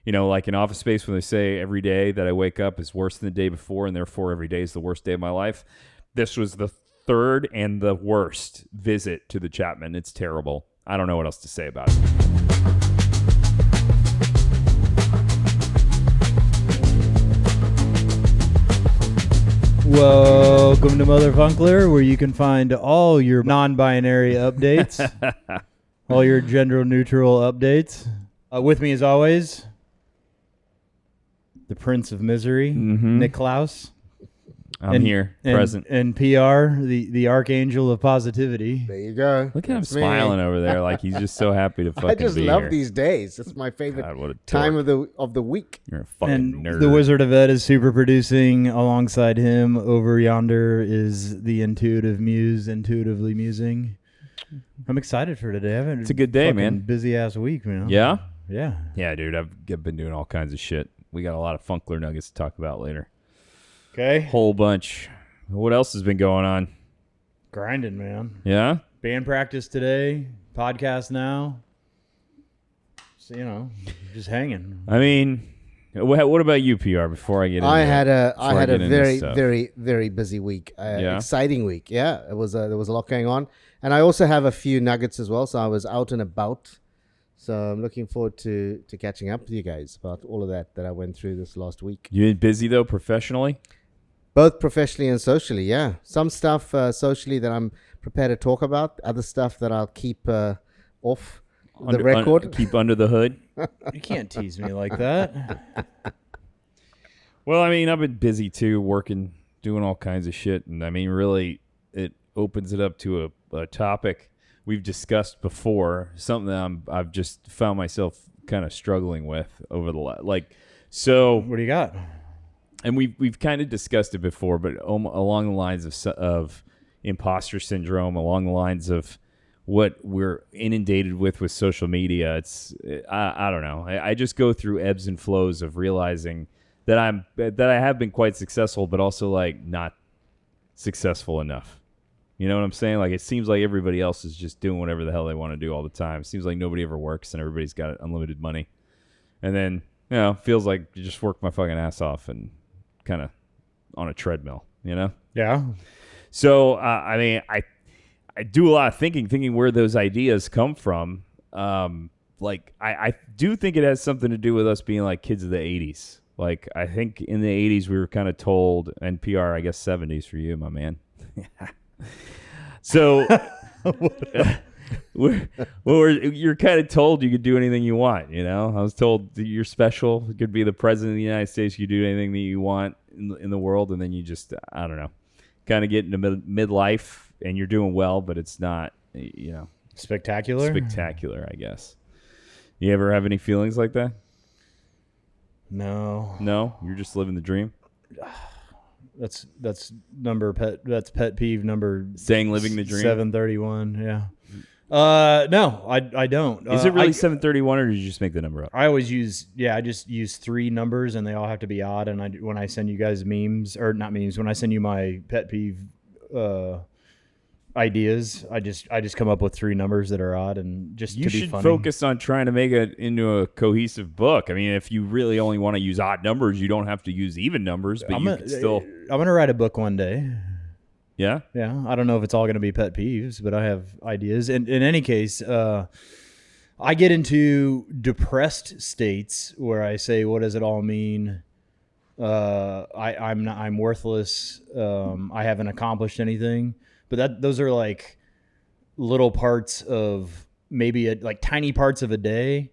like in Office Space when they say every day that I wake up is worse than the day before, and therefore every day is the worst day of my life. This was the third and the worst visit to the Chapman. It's terrible. I don't know what else to say about it. Welcome to Motherfunkler, where you can find all your non-binary updates, all your gender-neutral updates. With me, as always, the Prince of Misery, Nick Klaus. I'm here, present. And PR, the Archangel of Positivity. There you go. Look at him smiling over there like he's just so happy to fucking be here. I just love these days. It's my favorite time of the week. You're a fucking nerd. The Wizard of Ed is super producing. Alongside him, over yonder, is the intuitive muse, intuitively musing. I'm excited for today. It's a good day, man. Busy ass week, man. Yeah? Yeah. Yeah, dude. I've been doing all kinds of shit. We got a lot of Funkler nuggets to talk about later. Okay. Whole bunch. What else has been going on? Grinding, man. Yeah? Band practice today. Podcast now. So, just hanging. I mean, what about you, PR, before I get into I had a very, stuff? very, very busy week. Yeah? Exciting week. Yeah. There was a lot going on. And I also have a few nuggets as well. So I was out and about. So I'm looking forward to catching up with you guys about all of that I went through this last week. You been busy, though, professionally? Both professionally and socially, yeah. Some stuff socially that I'm prepared to talk about. Other stuff that I'll keep off the record. Keep under the hood. You can't tease me like that. Well, I mean, I've been busy, too, working, doing all kinds of shit. And, I mean, really, it opens it up to a topic we've discussed before, something that I've just found myself kind of struggling with over the so. What do you got? And we've kind of discussed it before, but along the lines of imposter syndrome, along the lines of what we're inundated with social media. I don't know. I just go through ebbs and flows of realizing that I have been quite successful, but also like not successful enough. You know what I'm saying? Like, it seems like everybody else is just doing whatever the hell they want to do all the time. It seems like nobody ever works and everybody's got unlimited money. And then, feels like you just work my fucking ass off and kind of on a treadmill, Yeah. So, I mean, I do a lot of thinking where those ideas come from. I do think it has something to do with us being like kids of the 80s. Like, I think in the 80s we were kind of told, and PR, I guess 70s for you, my man. So you're kind of told you could do anything you want, I was told that you're special. You could be the president of the United States. You could do anything that you want in the world, and then you just, I don't know, kind of get into midlife, and you're doing well, but it's not, Spectacular, I guess. You ever have any feelings like that? No, you're just living the dream. That's pet peeve number. Saying living the dream. 731. Yeah. No, I don't. Is it really 731, or did you just make the number up? I always I just use three numbers, and they all have to be odd. And when I send you guys memes, or not memes, when I send you my pet peeve ideas, I just come up with three numbers that are odd, and just you to be should funny. Focus on trying to make it into a cohesive book. I mean, if you really only want to use odd numbers, you don't have to use even numbers, but you can still. I'm gonna write a book one day. Yeah? Yeah. I don't know if it's all going to be pet peeves, but I have ideas. And in any case, I get into depressed states where I say, what does it all mean? I'm worthless. I haven't accomplished anything. But those are like little parts of maybe like tiny parts of a day,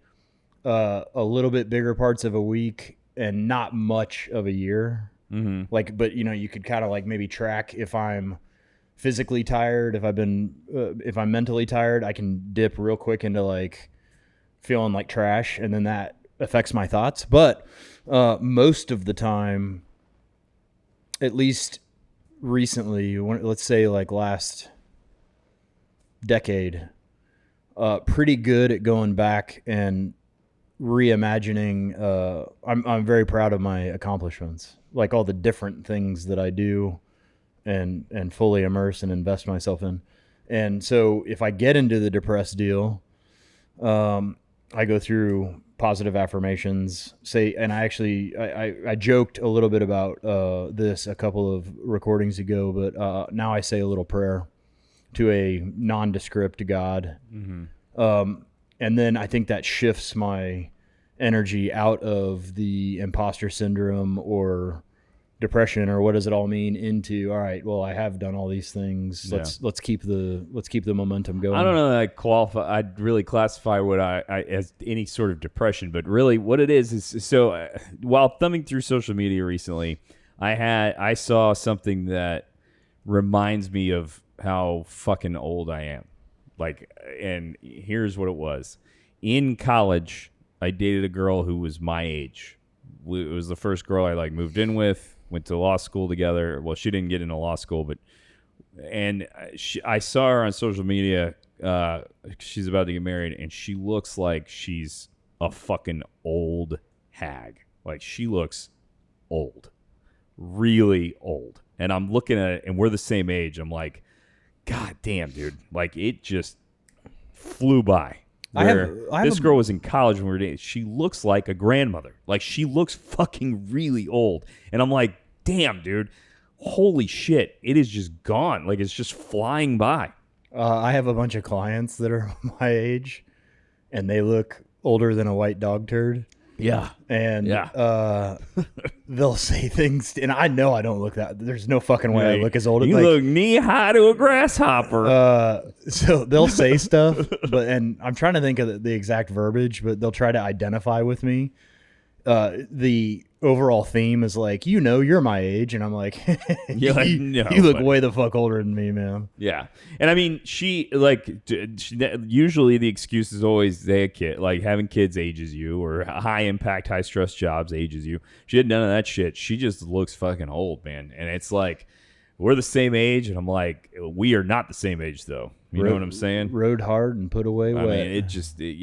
a little bit bigger parts of a week, and not much of a year. Mm-hmm. But you could kind of like maybe track if I'm physically tired, if I'm mentally tired, I can dip real quick into like feeling like trash, and then that affects my thoughts. But most of the time, at least recently, let's say like last decade, pretty good at going back and reimagining. I'm very proud of my accomplishments. Like all the different things that I do and fully immerse and invest myself in. And so if I get into the depressed deal, I go through positive affirmations. And I actually I joked a little bit about this a couple of recordings ago, but now I say a little prayer to a nondescript God. And then I think that shifts my energy out of the imposter syndrome or depression or what does it all mean into, all right, well, I have done all these things. Let's keep the momentum going. I don't know that I'd really classify what I as any sort of depression, but really what it is so while thumbing through social media recently, I saw something that reminds me of how fucking old I am. Like, and here's what it was. In college, I dated a girl who was my age. It was the first girl I moved in with, went to law school together. Well, she didn't get into law school, but I saw her on social media. She's about to get married, and she looks like she's a fucking old hag. Like, she looks old, really old. And I'm looking at it, and we're the same age. I'm like, God damn, dude. Like, it just flew by. This girl was in college when we were dating. She looks like a grandmother. Like, she looks fucking really old. And I'm like, damn, dude. Holy shit. It is just gone. Like, it's just flying by. I have a bunch of clients that are my age, and they look older than a white dog turd. Yeah. And they'll say things, and I know I don't look that. There's no fucking way I look as old as you look knee high to a grasshopper. So they'll say stuff, and I'm trying to think of the exact verbiage, but they'll try to identify with me. The overall theme is like, you're my age, and I'm like, you're like, no, you look way the fuck older than me, man. Yeah, and I mean, usually the excuse is always they a kid, like having kids ages you, or high impact, high stress jobs ages you. She had none of that shit. She just looks fucking old, man, and it's like we're the same age, and I'm like, we are not the same age though. You know what I'm saying? Rode hard and put away wet. I mean,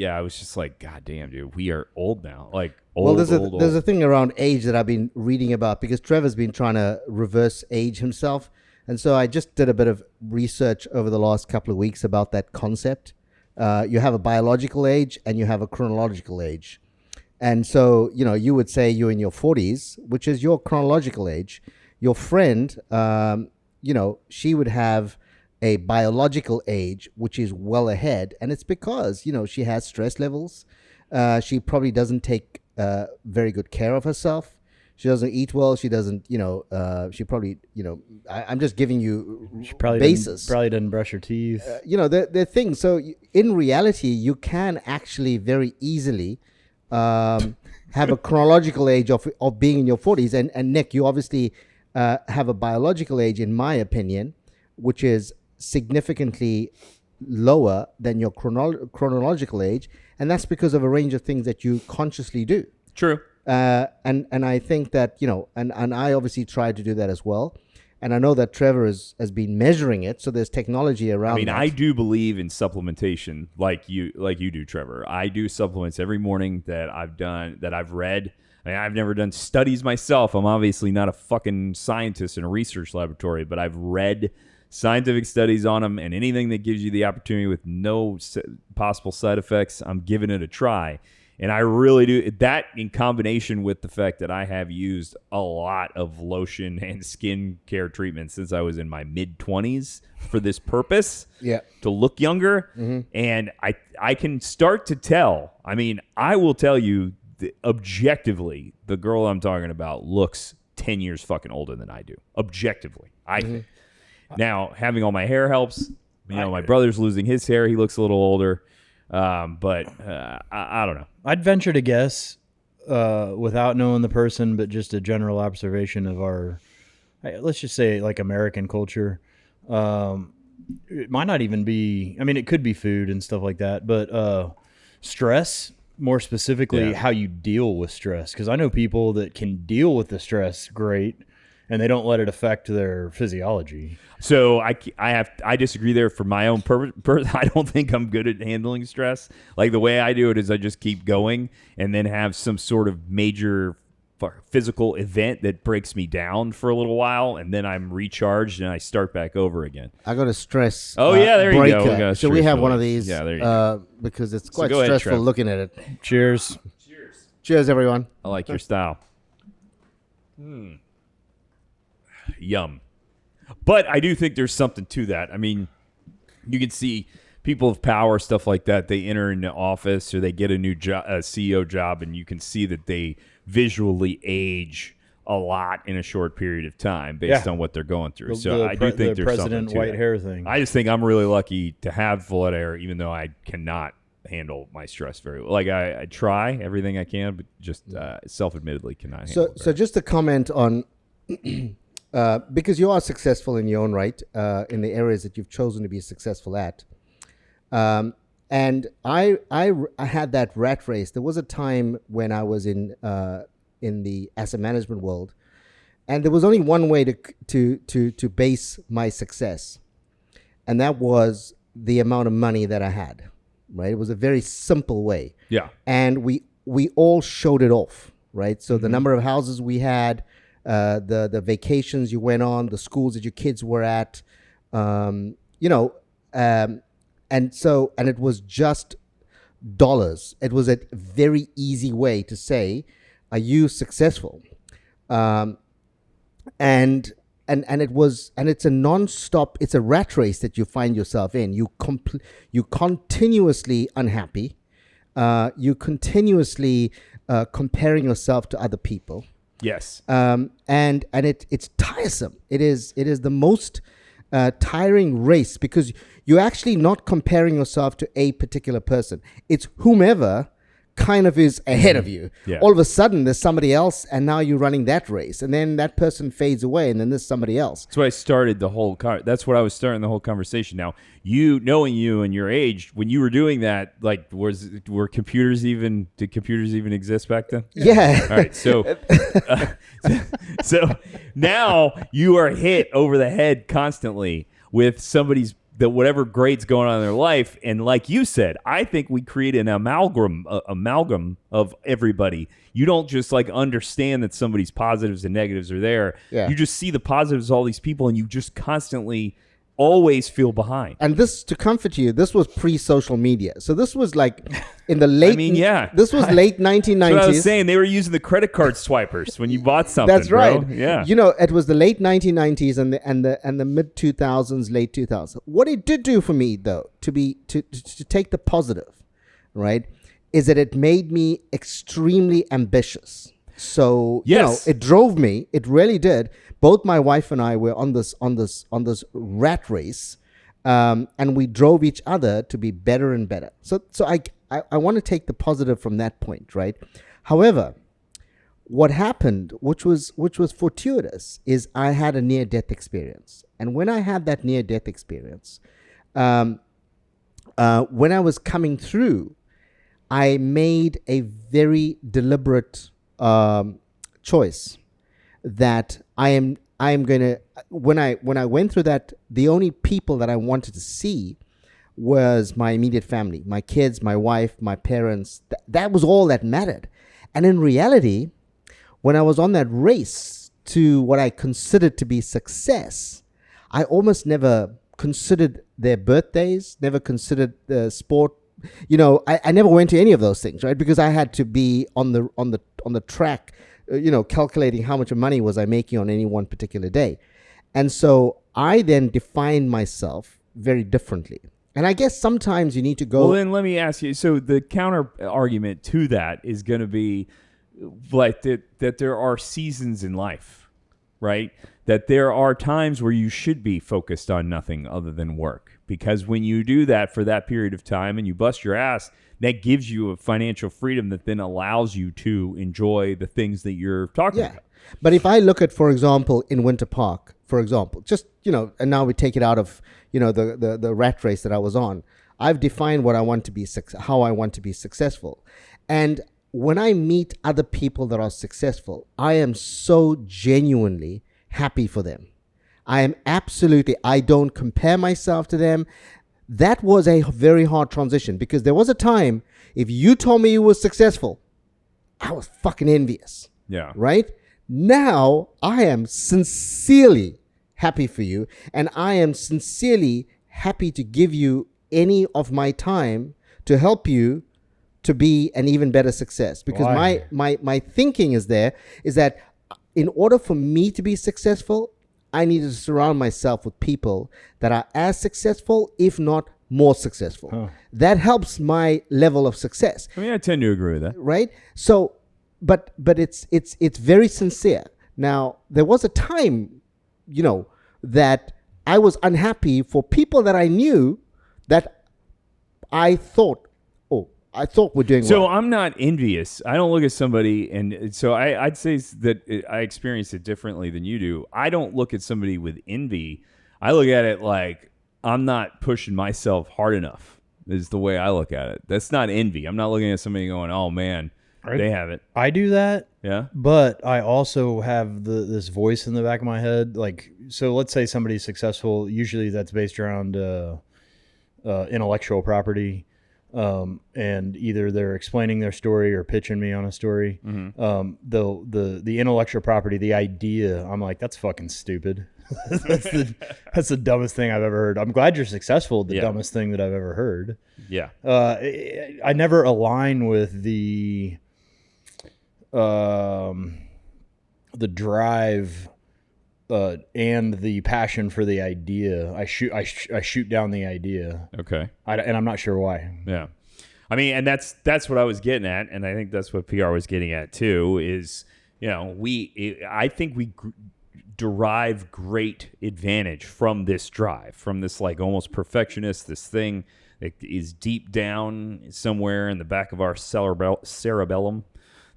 I was just like, God damn, dude, we are old now. Like, there's a thing around age that I've been reading about because Trevor's been trying to reverse age himself. And so I just did a bit of research over the last couple of weeks about that concept. You have a biological age and you have a chronological age. And so, you would say you're in your 40s, which is your chronological age. Your friend, she would have a biological age, which is well ahead. And it's because, she has stress levels. She probably doesn't take very good care of herself. She doesn't eat well. She doesn't, she probably, I'm just giving you basis. Probably doesn't brush her teeth. They're things. So in reality, you can actually very easily have a chronological age of being in your 40s. And Nick, you obviously have a biological age, in my opinion, which is significantly lower than your chronological age, and that's because of a range of things that you consciously do. True. And I think that, and I obviously try to do that as well. And I know that Trevor has been measuring it, so there's technology around. I mean, I do believe in supplementation, like you do, Trevor. I do supplements every morning that I've read. I mean, I've never done studies myself. I'm obviously not a fucking scientist in a research laboratory, but I've read scientific studies on them, and anything that gives you the opportunity with no possible side effects, I'm giving it a try. And I really do that, in combination with the fact that I have used a lot of lotion and skin care treatments since I was in my mid-20s for this purpose, to look younger. Mm-hmm. And I can start to tell. I mean, I will tell you objectively, the girl I'm talking about looks 10 years fucking older than I do. Objectively, I think. Now, having all my hair helps. My brother's losing his hair. He looks a little older. But I don't know. I'd venture to guess, without knowing the person, but just a general observation of our, let's just say, like, American culture. It might not even be, I mean, it could be food and stuff like that, but stress, more specifically, how you deal with stress. Because I know people that can deal with the stress great, and they don't let it affect their physiology. So I disagree there for my own purpose. I don't think I'm good at handling stress. Like, the way I do it is I just keep going and then have some sort of major physical event that breaks me down for a little while, and then I'm recharged and I start back over again. I got a stress. There you breaker. go. So we have one of these. Yeah, there you go. Because it's quite stressful looking at it. Cheers. Cheers. Cheers, everyone. I like your style. Yum. But I do think there's something to that. I mean, you can see people of power, stuff like that. They enter into office or they get a new CEO job, and you can see that they visually age a lot in a short period of time based on what they're going through. So I do think there's something to white that. hair thing. I just think I'm really lucky to have full head of hair, even though I cannot handle my stress very well. Like I try everything I can, but just self-admittedly cannot handle it. So just to comment on, because you are successful in your own right, in the areas that you've chosen to be successful at. And I had that rat race. There was a time when I was in the asset management world, and there was only one way to base my success, and that was the amount of money that I had. Right, it was a very simple way. Yeah, and we all showed it off. Right, so the number of houses we had, the vacations you went on, the schools that your kids were at, and it was just dollars. It was a very easy way to say, are you successful? And it's a non-stop, it's a rat race that you find yourself in. You continuously unhappy. You continuously comparing yourself to other people. Yes. And it's tiresome. It is the most tiring race, because you're actually not comparing yourself to a particular person. It's whomever kind of is ahead of you. Yeah. All of a sudden there's somebody else, and now you're running that race, and then that person fades away, and then there's somebody else. That's what I started the whole. That's what I was starting the whole conversation. Now, knowing you and your age, when you were doing that, like, were computers even? Did computers even exist back then? Yeah. All right. So, so now you are hit over the head constantly with somebody's whatever grade's going on in their life, and like you said, I think we create an amalgam of everybody. You don't just like understand that somebody's positives and negatives are there. Yeah. You just see the positives of all these people, and you just constantly always feel behind. And this, to comfort you, this was pre-social media. So this was like in the late. This was late 1990s. That's what I was saying. They were using the credit card swipers when you bought something. That's right. Bro. Yeah. It was the late 1990s and the mid 2000s, late 2000s. What it did do for me, though, to take the positive, right, is that it made me extremely ambitious. So yes. It drove me. It really did. Both my wife and I were on this rat race, and we drove each other to be better and better. So I want to take the positive from that point, right? However, what happened, which was fortuitous, is I had a near-death experience, and when I had that near-death experience, when I was coming through, I made a very deliberate choice that I am going to, when I went through that, the only people that I wanted to see was my immediate family, my kids, my wife, my parents. That was all that mattered. And in reality, when I was on that race to what I considered to be success, I almost never considered their birthdays, never considered the sport. I never went to any of those things, right? Because I had to be on the track, calculating how much money was I making on any one particular day. And so I then defined myself very differently. And I guess sometimes you need to go. Well, then let me ask you. So the counter argument to that is going to be like that there are seasons in life, right? That there are times where you should be focused on nothing other than work. Because when you do that for that period of time and you bust your ass, that gives you a financial freedom that then allows you to enjoy the things that you're talking about. But if I look at, for example, in Winter Park, for example, just, and now we take it out of, the rat race that I was on. I've defined what I want to be, how I want to be successful. And when I meet other people that are successful, I am so genuinely happy for them. I don't compare myself to them. That was a very hard transition, because there was a time, if you told me you were successful, I was fucking envious. Yeah. Right? Now, I am sincerely happy for you, and I am sincerely happy to give you any of my time to help you to be an even better success. Because Why? my thinking is that in order for me to be successful, I need to surround myself with people that are as successful, if not more successful. That helps my level of success. I mean, I tend to agree with that. Right? So, but it's very sincere. Now, there was a time, that I was unhappy for people that I knew that I thought were doing well. So I'm not envious. I don't look at somebody, and so I'd say that I experience it differently than you do. I don't look at somebody with envy. I look at it like I'm not pushing myself hard enough, is the way I look at it. That's not envy. I'm not looking at somebody going, oh, man, they have it. I do that. Yeah. But I also have this voice in the back of my head. Like, so let's say somebody's successful. Usually that's based around intellectual property. And either they're explaining their story or pitching me on a story. Mm-hmm. The intellectual property, the idea, I'm like, that's fucking stupid. that's the dumbest thing I've ever heard. I'm glad you're successful. The dumbest thing that I've ever heard. Yeah. I never align with the drive and the passion for the idea. I shoot down the idea. Okay. And I'm not sure why. Yeah. I mean, and that's what I was getting at, and I think that's what PR was getting at too. Is I think we derive great advantage from this drive, from this like almost perfectionist, this thing that is deep down somewhere in the back of our cerebellum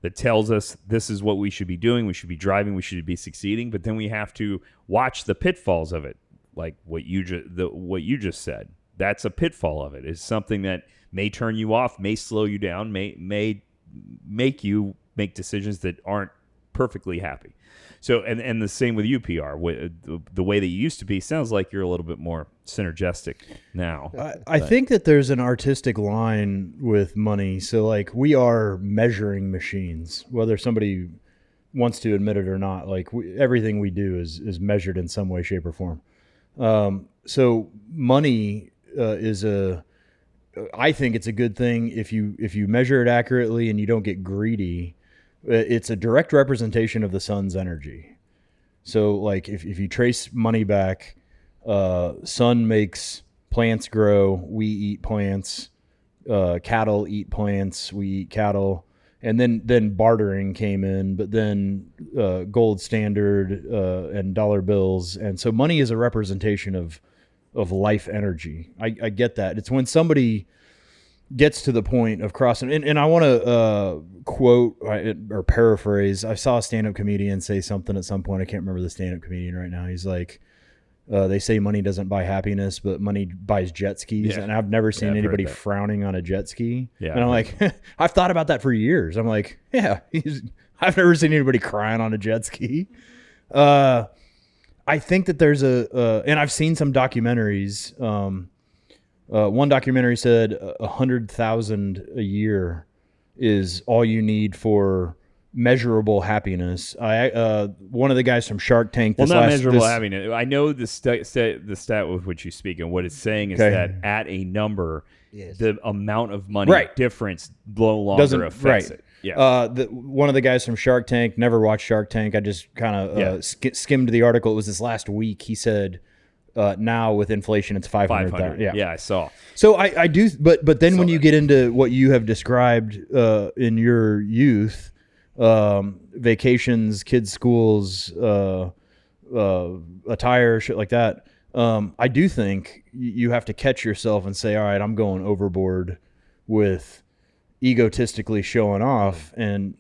that tells us this is what we should be doing, we should be driving, we should be succeeding. But then we have to watch the pitfalls of it, like what you just said. That's a pitfall of it. It's something that may turn you off, may slow you down, may make you make decisions that aren't perfectly happy. So, and the same with you, PR. The way that you used to be sounds like you're a little bit more synergistic now. I think that there's an artistic line with money. So, like, we are measuring machines, whether somebody wants to admit it or not. Like, everything we do is measured in some way, shape, or form. So, money I think it's a good thing if you measure it accurately and you don't get greedy. It's a direct representation of the sun's energy. So, like, if you trace money back, sun makes plants grow, we eat plants, cattle eat plants, we eat cattle, and then bartering came in, but then gold standard and dollar bills, and so money is a representation of life energy. I get that. It's when somebody gets to the point of crossing, and I want to quote or paraphrase. I saw a stand-up comedian say something at some point. I can't remember the stand-up comedian right now. He's like, they say money doesn't buy happiness, but money buys jet skis. Yeah. And I've never seen anybody frowning on a jet ski. Yeah. And I'm like, I've thought about that for years. I'm like, yeah, I've never seen anybody crying on a jet ski. I think that there's and I've seen some documentaries. One documentary said 100,000 a year is all you need for measurable happiness. One of the guys from Shark Tank. Measurable happiness. I know the stat with which you speak, and what it's saying is that at a number, the amount of money difference no longer affects it. Yeah. One of the guys from Shark Tank, never watched Shark Tank. I just kind of skimmed the article. It was this last week. He said, now with inflation, it's 500,000. Yeah, I saw. So I do, but then when you get into what you have described in your youth, vacations, kids' schools, attire, shit like that, I do think you have to catch yourself and say, all right, I'm going overboard with egotistically showing off and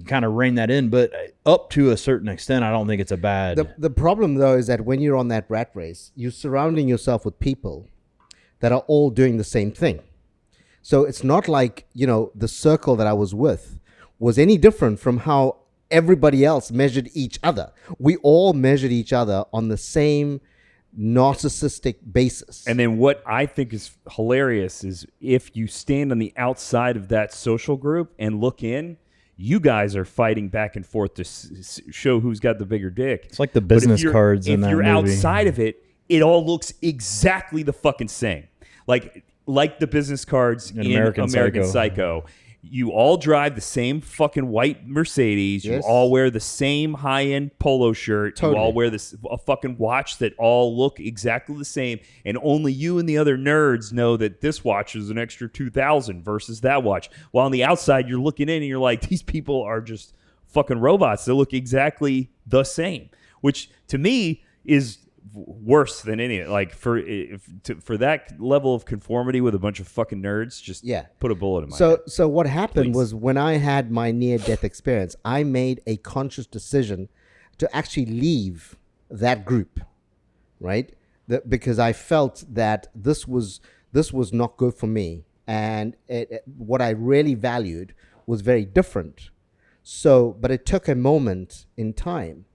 kind of rein that in. But up to a certain extent, I don't think it's a bad. The problem, though, is that when you're on that rat race, you're surrounding yourself with people that are all doing the same thing. So it's not like, the circle that I was with was any different from how everybody else measured each other. We all measured each other on the same narcissistic basis. And then what I think is hilarious is if you stand on the outside of that social group and look in, you guys are fighting back and forth to show who's got the bigger dick. It's like the business cards in that movie. If you're outside of it, it all looks exactly the fucking same. Like the business cards in American Psycho. You all drive the same fucking white Mercedes. Yes. You all wear the same high-end polo shirt. Totally. You all wear a fucking watch that all look exactly the same. And only you and the other nerds know that this watch is an extra $2,000 versus that watch. While on the outside, you're looking in and you're like, these people are just fucking robots. They look exactly the same, which to me is worse than any. Like for that level of conformity with a bunch of fucking nerds, just put a bullet in my head. So what happened Please. was when I had my near-death experience, I made a conscious decision to actually leave that group, right? Because I felt that this was not good for me, and what I really valued was very different. So, but it took a moment in time,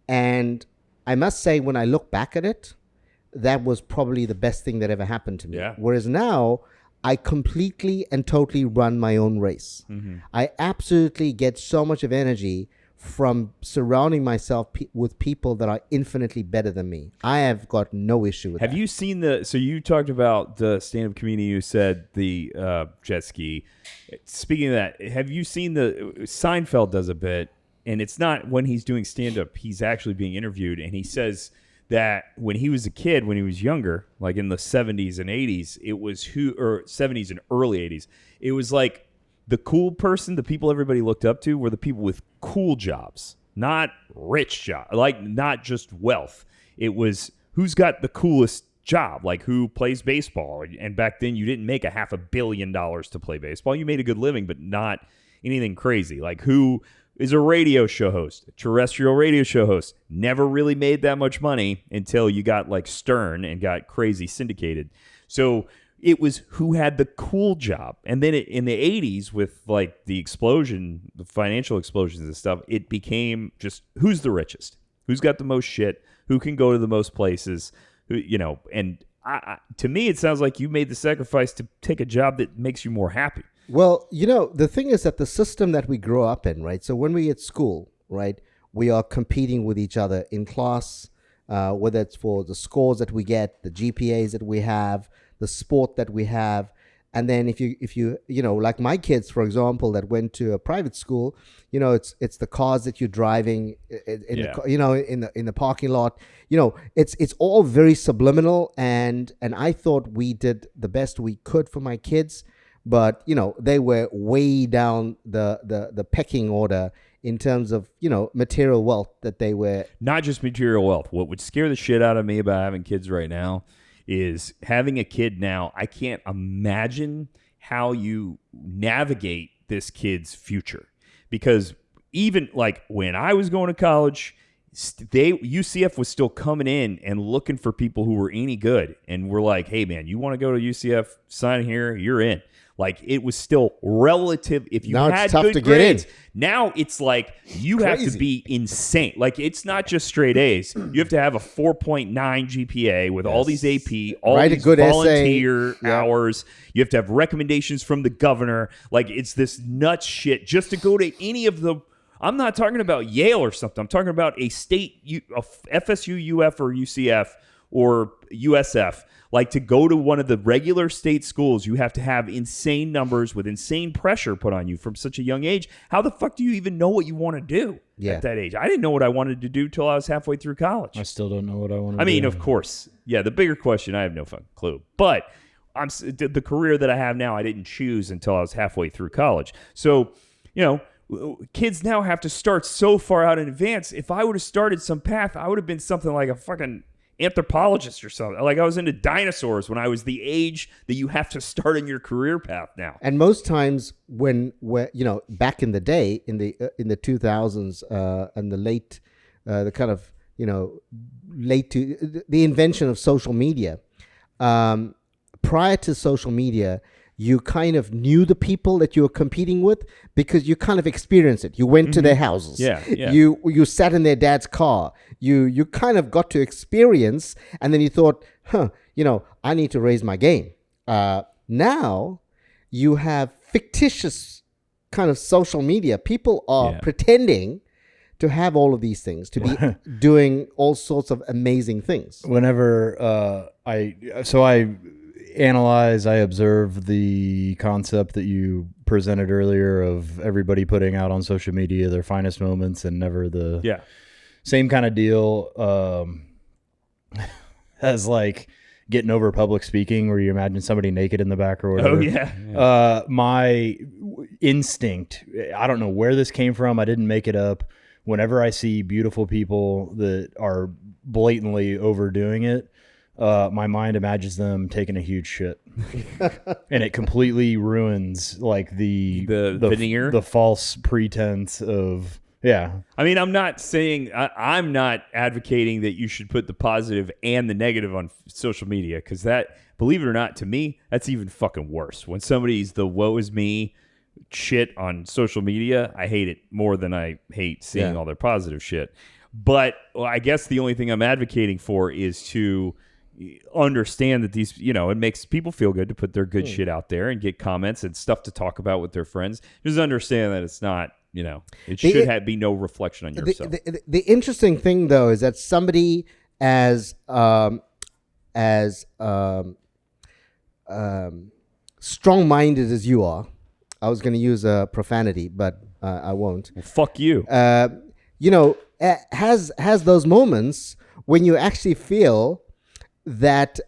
and I must say, when I look back at it, that was probably the best thing that ever happened to me. Yeah. Whereas now, I completely and totally run my own race. Mm-hmm. I absolutely get so much of energy from surrounding myself with people that are infinitely better than me. I have got no issue with that. Have you seen so you talked about the stand-up comedian who said the jet ski. Speaking of that, have you seen Seinfeld does a bit, and it's not when he's doing stand-up, he's actually being interviewed, and he says that when he was a kid, when he was younger, like in the 70s and 80s, it was 70s and early 80s, it was like the cool person, the people everybody looked up to were the people with cool jobs, not rich jobs, like not just wealth. It was who's got the coolest job, like who plays baseball. And back then you didn't make $500 million to play baseball. You made a good living, but not anything crazy. Like who is a radio show host, a terrestrial radio show host, never really made that much money until you got like Stern and got crazy syndicated. So it was who had the cool job. And then in the 80s with like the explosion, the financial explosions and stuff, it became just who's the richest, who's got the most shit, who can go to the most places, and to me, it sounds like you made the sacrifice to take a job that makes you more happy. Well, the thing is that the system that we grow up in, right? So when we at school, right, we are competing with each other in class, whether it's for the scores that we get, the GPAs that we have, the sport that we have. And then if you like my kids, for example, that went to a private school, it's the cars that you're driving in the parking lot. It's all very subliminal, and I thought we did the best we could for my kids, but they were way down the pecking order in terms of material wealth that they were. Not just material wealth. What would scare the shit out of me about having kids right now is having a kid now. I can't imagine how you navigate this kid's future, because even like when I was going to college, UCF was still coming in and looking for people who were any good, and we're like, hey man, you want to go to UCF, sign here, you're in. Like it was still relative. If you now had it's tough good to grades, get in. Now it's like you have to be insane. Like it's not just straight A's. You have to have a 4.9 GPA with all these AP, all Write a these good volunteer essay. hours. You have to have recommendations from the governor. Like it's this nuts shit just to go to any of the. I'm not talking about Yale or something. I'm talking about a state, a FSU, UF, or UCF, or USF. Like to go to one of the regular state schools, you have to have insane numbers with insane pressure put on you from such a young age. How the fuck do you even know what you want to do at that age? I didn't know what I wanted to do till I was halfway through college. I still don't know what I want to do. I mean, of course. Yeah, the bigger question, I have no fucking clue. But the career that I have now, I didn't choose until I was halfway through college. So, kids now have to start so far out in advance. If I would have started some path, I would have been something like a fucking anthropologist or something. Like I was into dinosaurs when I was the age that you have to start in your career path now. And most times when back in the day, in the 2000s and the late, the kind of late to the invention of social media. Prior to social media, you kind of knew the people that you were competing with because you kind of experienced it. You went to their houses. Yeah. You sat in their dad's car. You kind of got to experience, and then you thought, I need to raise my game. Now you have fictitious kind of social media. People are pretending to have all of these things, to be doing all sorts of amazing things. Whenever analyze, I observe the concept that you presented earlier of everybody putting out on social media their finest moments and never the same kind of deal as like getting over public speaking where you imagine somebody naked in the back or whatever. Oh, yeah. My instinct, I don't know where this came from. I didn't make it up. Whenever I see beautiful people that are blatantly overdoing it, my mind imagines them taking a huge shit, and it completely ruins like the veneer, the false pretense of I mean, I'm not saying I'm not advocating that you should put the positive and the negative on social media because that, believe it or not, to me that's even fucking worse. When somebody's the woe is me shit on social media, I hate it more than I hate seeing all their positive shit. But I guess the only thing I'm advocating for is to understand that these, it makes people feel good to put their good shit out there and get comments and stuff to talk about with their friends. Just understand that it's not, it should be no reflection on yourself. The interesting thing though is that somebody as strong-minded as you are, I was going to use a profanity, but I won't. Well, fuck you. Has those moments when you actually feel that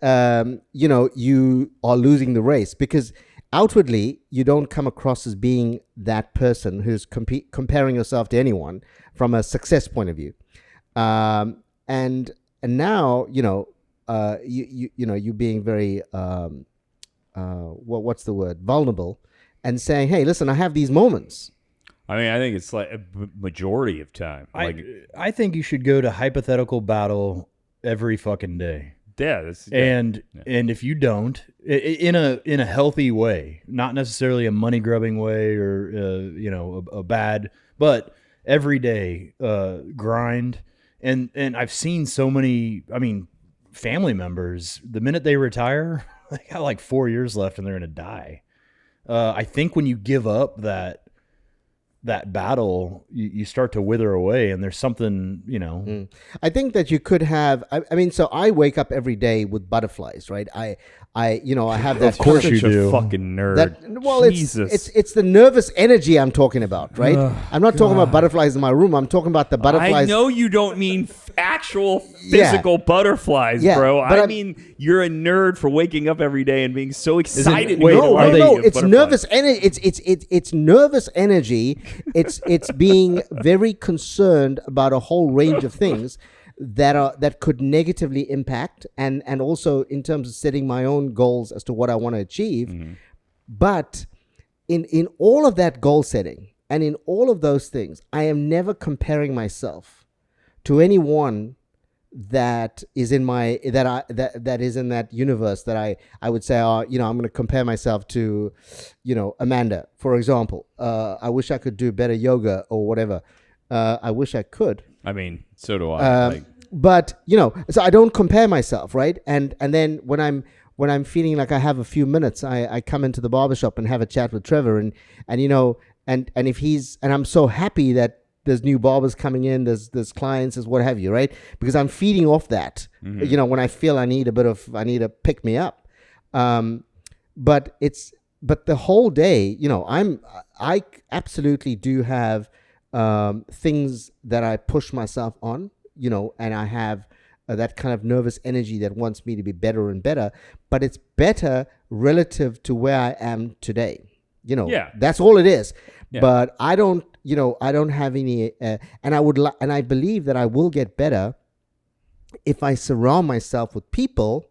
you are losing the race, because outwardly you don't come across as being that person who's comparing yourself to anyone from a success point of view, and now you being very what's the word, vulnerable, and saying, hey, listen, I have these moments. I mean, I think it's like a majority of time. I think you should go to hypothetical battle every fucking day. Yeah, and if you don't, in a healthy way, not necessarily a money grubbing way or a bad, but every day grind. And I've seen so many. I mean, family members, the minute they retire, they got like 4 years left, and they're gonna die. I think when you give up that battle, you start to wither away, and there's something, I think that you could have. I mean, so I wake up every day with butterflies, right? I have that. Of course you do. Fucking nerd. Jesus. It's the nervous energy I'm talking about, right? I'm not talking about butterflies in my room. I'm talking about the butterflies. I know you don't mean actual physical butterflies, bro. I mean you're a nerd for waking up every day and being so excited. No. It's nervous energy. It's nervous energy. It's being very concerned about a whole range of things that could negatively impact, and also in terms of setting my own goals as to what I want to achieve. Mm-hmm. But in all of that goal setting and in all of those things, I am never comparing myself to anyone that is in that is in that universe that I would say, I'm going to compare myself to, Amanda, for example. I wish I could do better yoga or whatever. I wish I could. I mean, so do I. But so I don't compare myself, right? And then when I'm feeling like I have a few minutes, I come into the barbershop and have a chat with Trevor, and if he's, and I'm so happy that there's new barbers coming in, there's clients, there's what have you, right? Because I'm feeding off that. Mm-hmm. When I feel I need a pick me up. But the whole day, I absolutely do have things that I push myself on, and I have that kind of nervous energy that wants me to be better and better, but it's better relative to where I am today. That's all it is. Yeah. But I don't have any, and I believe that I will get better if I surround myself with people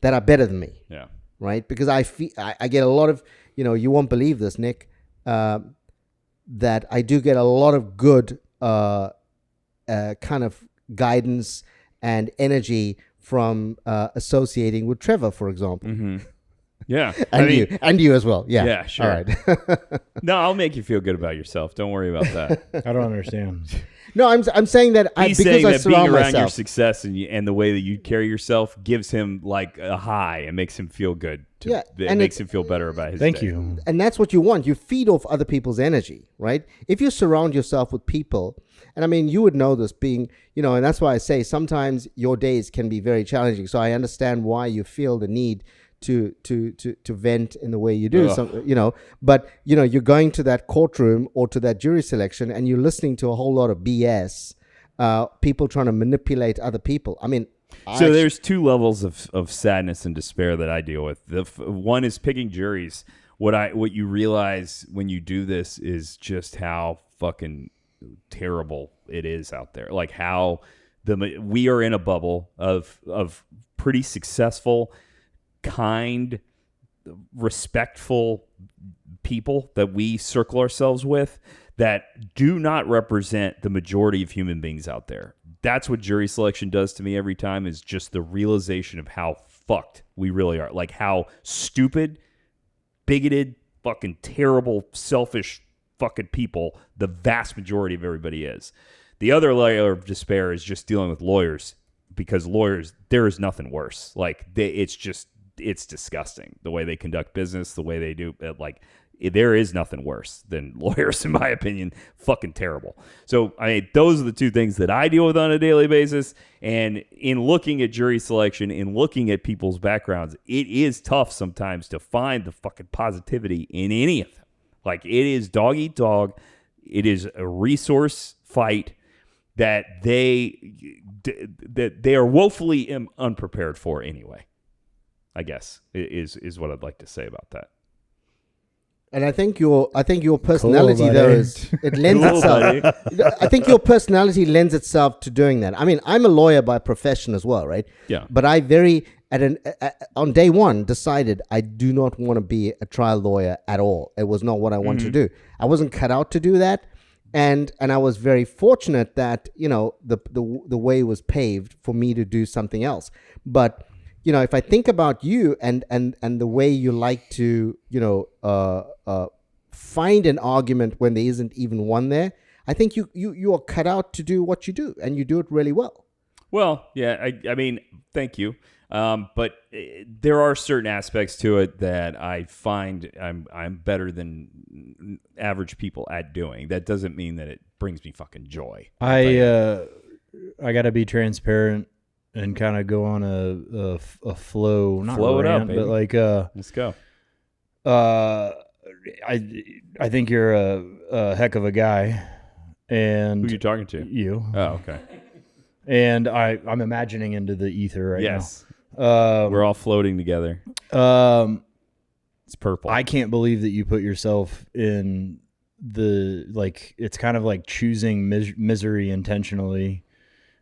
that are better than me. Yeah. Right. Because I get a lot of, you won't believe this, Nick, that I do get a lot of good, kind of guidance and energy from associating with Trevor, for example. Mm-hmm. Yeah. and you as well. Yeah. Yeah, sure. All right. No, I'll make you feel good about yourself. Don't worry about that. I don't understand. No, I'm saying that He's saying that surround being around myself. your success and the way that you carry yourself gives him like a high and makes him feel good. It makes him feel better about his day. Thank you. And that's what you want. You feed off other people's energy, right? If you surround yourself with people, and I mean, you would know this being, and that's why I say sometimes your days can be very challenging. So I understand why you feel the need to vent in the way you do. So, but you're going to that courtroom or to that jury selection, and you're listening to a whole lot of BS. People trying to manipulate other people. I mean, there's two levels of sadness and despair that I deal with. One is picking juries. What you realize when you do this is just how fucking terrible it is out there. Like how we are in a bubble of pretty successful, kind, respectful people that we circle ourselves with that do not represent the majority of human beings out there. That's what jury selection does to me every time, is just the realization of how fucked we really are. Like how stupid, bigoted, fucking terrible, selfish fucking people the vast majority of everybody is. The other layer of despair is just dealing with lawyers, because lawyers, there is nothing worse. Like it's disgusting the way they conduct business, the way they do. Like there is nothing worse than lawyers, in my opinion. Fucking terrible. So those are the two things that I deal with on a daily basis. And in looking at jury selection, in looking at people's backgrounds, it is tough sometimes to find the fucking positivity in any of them. Like it is dog eat dog. It is a resource fight that they are woefully unprepared for anyway, I guess, is what I'd like to say about that. And I think your personality it lends itself. I think your personality lends itself to doing that. I mean, I'm a lawyer by profession as well, right? Yeah. But I on day one decided I do not want to be a trial lawyer at all. It was not what I wanted to do. I wasn't cut out to do that. And I was very fortunate that, the way was paved for me to do something else. But, if I think about you and the way you like to, find an argument when there isn't even one there, I think you are cut out to do what you do, and you do it really well. Well, yeah, I mean, thank you. But there are certain aspects to it that I find I'm better than average people at doing. That doesn't mean that it brings me fucking joy. I got to be transparent and kind of go on a flow, not flow rant, it up, but like let's go. I think you're a heck of a guy. And who are you talking to? You. Oh, okay. And I'm imagining into the ether right now. Yes. We're all floating together. It's purple. I can't believe that you put yourself in it's kind of like choosing misery intentionally.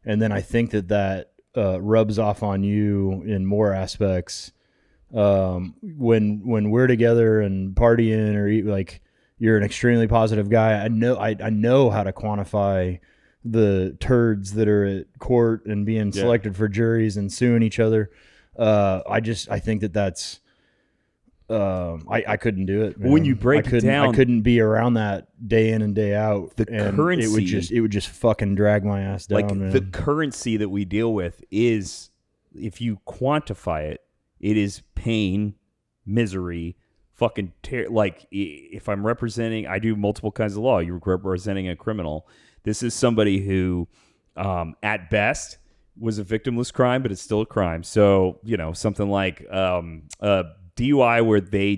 And then I think that rubs off on you in more aspects. When we're together and partying or eat, like, you're an extremely positive guy. I know how to quantify the turds that are at court and being selected for juries and suing each other. I think that's I couldn't do it, man. When you break it down, I couldn't be around that day in and day out. The currency, it would just fucking drag my ass down. Like, man. the currency that we deal with is, if you quantify it, it is pain, misery, fucking like, if I'm representing, I do multiple kinds of law. You're representing a criminal. This is somebody who, at best, was a victimless crime, but it's still a crime. So, something like DUI where they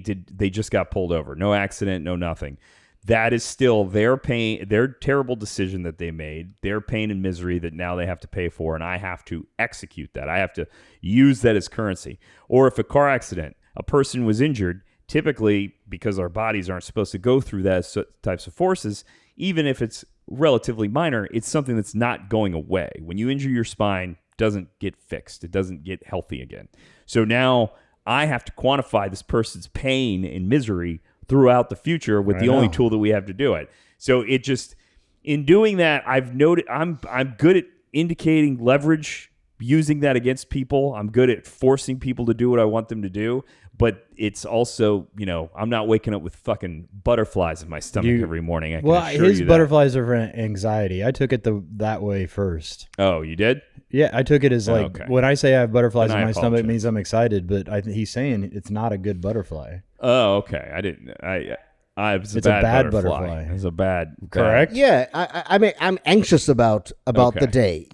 just got pulled over, no accident, no nothing. That is still their pain, their terrible decision that they made, their pain and misery that now they have to pay for, and I have to execute that. I have to use that as currency. Or if a car accident, a person was injured, typically, because our bodies aren't supposed to go through those types of forces, even if it's relatively minor, it's something that's not going away. When you injure your spine, it doesn't get fixed. It doesn't get healthy again. So now I have to quantify this person's pain and misery throughout the future with the only tool that we have to do it. So it just, in doing that, I've noted I'm good at indicating leverage, using that against people. I'm good at forcing people to do what I want them to do. But it's also, I'm not waking up with fucking butterflies in my stomach every morning. His butterflies are for anxiety. I took it that way first. Oh, you did? Yeah, I took it as when I say I have butterflies in my stomach, it means I'm excited. But he's saying it's not a good butterfly. Oh, okay. I didn't. It's a bad butterfly. It's a bad. Correct. Yeah, I mean, I'm anxious about the day.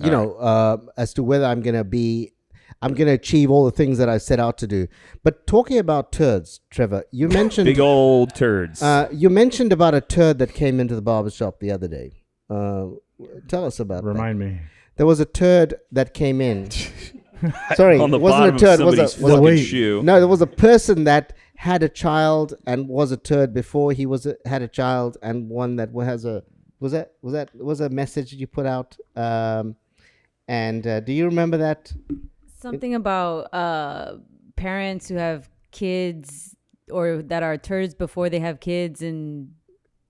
As to whether I'm going to be. I'm going to achieve all the things that I set out to do. But talking about turds, Trevor, you mentioned Big old turds. you mentioned about a turd that came into the barbershop the other day. Tell us about that. Remind me. There was a turd that came in. Sorry, On the it wasn't bottom a turd. of somebody's fucking shoe. No, there was a person that had a child and was a turd before he had a child, and one that has a was a message you put out. And do you remember that? Something about parents who have kids or that are turds before they have kids and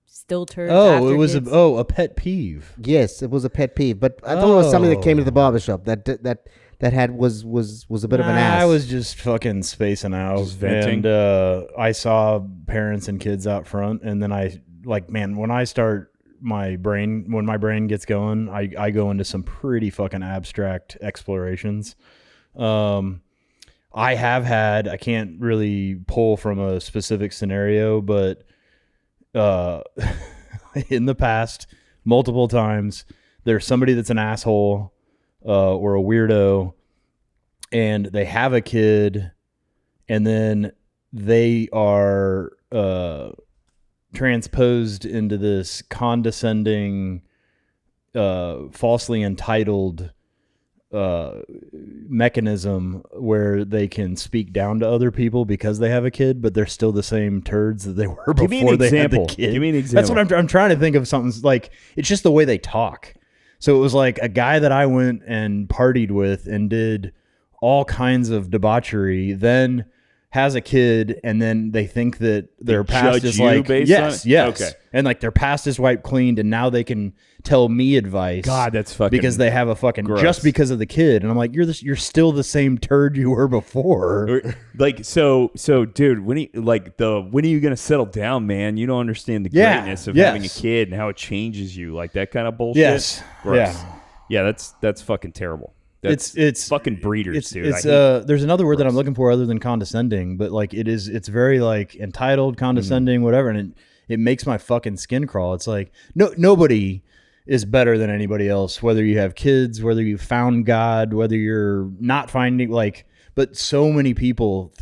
still turds. Oh, after it was kids. a pet peeve. Yes, it was a pet peeve, but I thought it was something that came to the barbershop that was a bit of an ass. I was just fucking spacing out, Just venting. and I saw parents and kids out front, and then when my brain gets going, I go into some pretty fucking abstract explorations. I can't really pull from a specific scenario, but in the past, multiple times, there's somebody that's an asshole or a weirdo, and they have a kid, and then they are transposed into this condescending, falsely entitled mechanism where they can speak down to other people because they have a kid, but they're still the same turds that they were Give me an before they had example. the kid. Give me an example. That's what I'm trying to think of. Something like, it's just the way they talk. So it was like a guy that I went and partied with and did all kinds of debauchery, then has a kid, and then they think that their past judge is you like, based yes, on it? yes. Okay. And like their past is wiped cleaned, and now they can tell me advice. God, that's fucking because they have a fucking gross. just because of the kid. And I'm like, you're still the same turd you were before. Like so dude, when are you gonna settle down, man? You don't understand the Yeah, greatness of yes. having a kid and how it changes you, like that kind of bullshit. Yes. Gross. Yeah. Yeah, that's fucking terrible. That's It's fucking breeders, dude. It's I hate- there's another word that I'm looking for other than condescending, but like it's very like entitled, condescending, whatever, and it makes my fucking skin crawl. It's like nobody is better than anybody else, whether you have kids, whether you found God, whether you're not finding, but so many people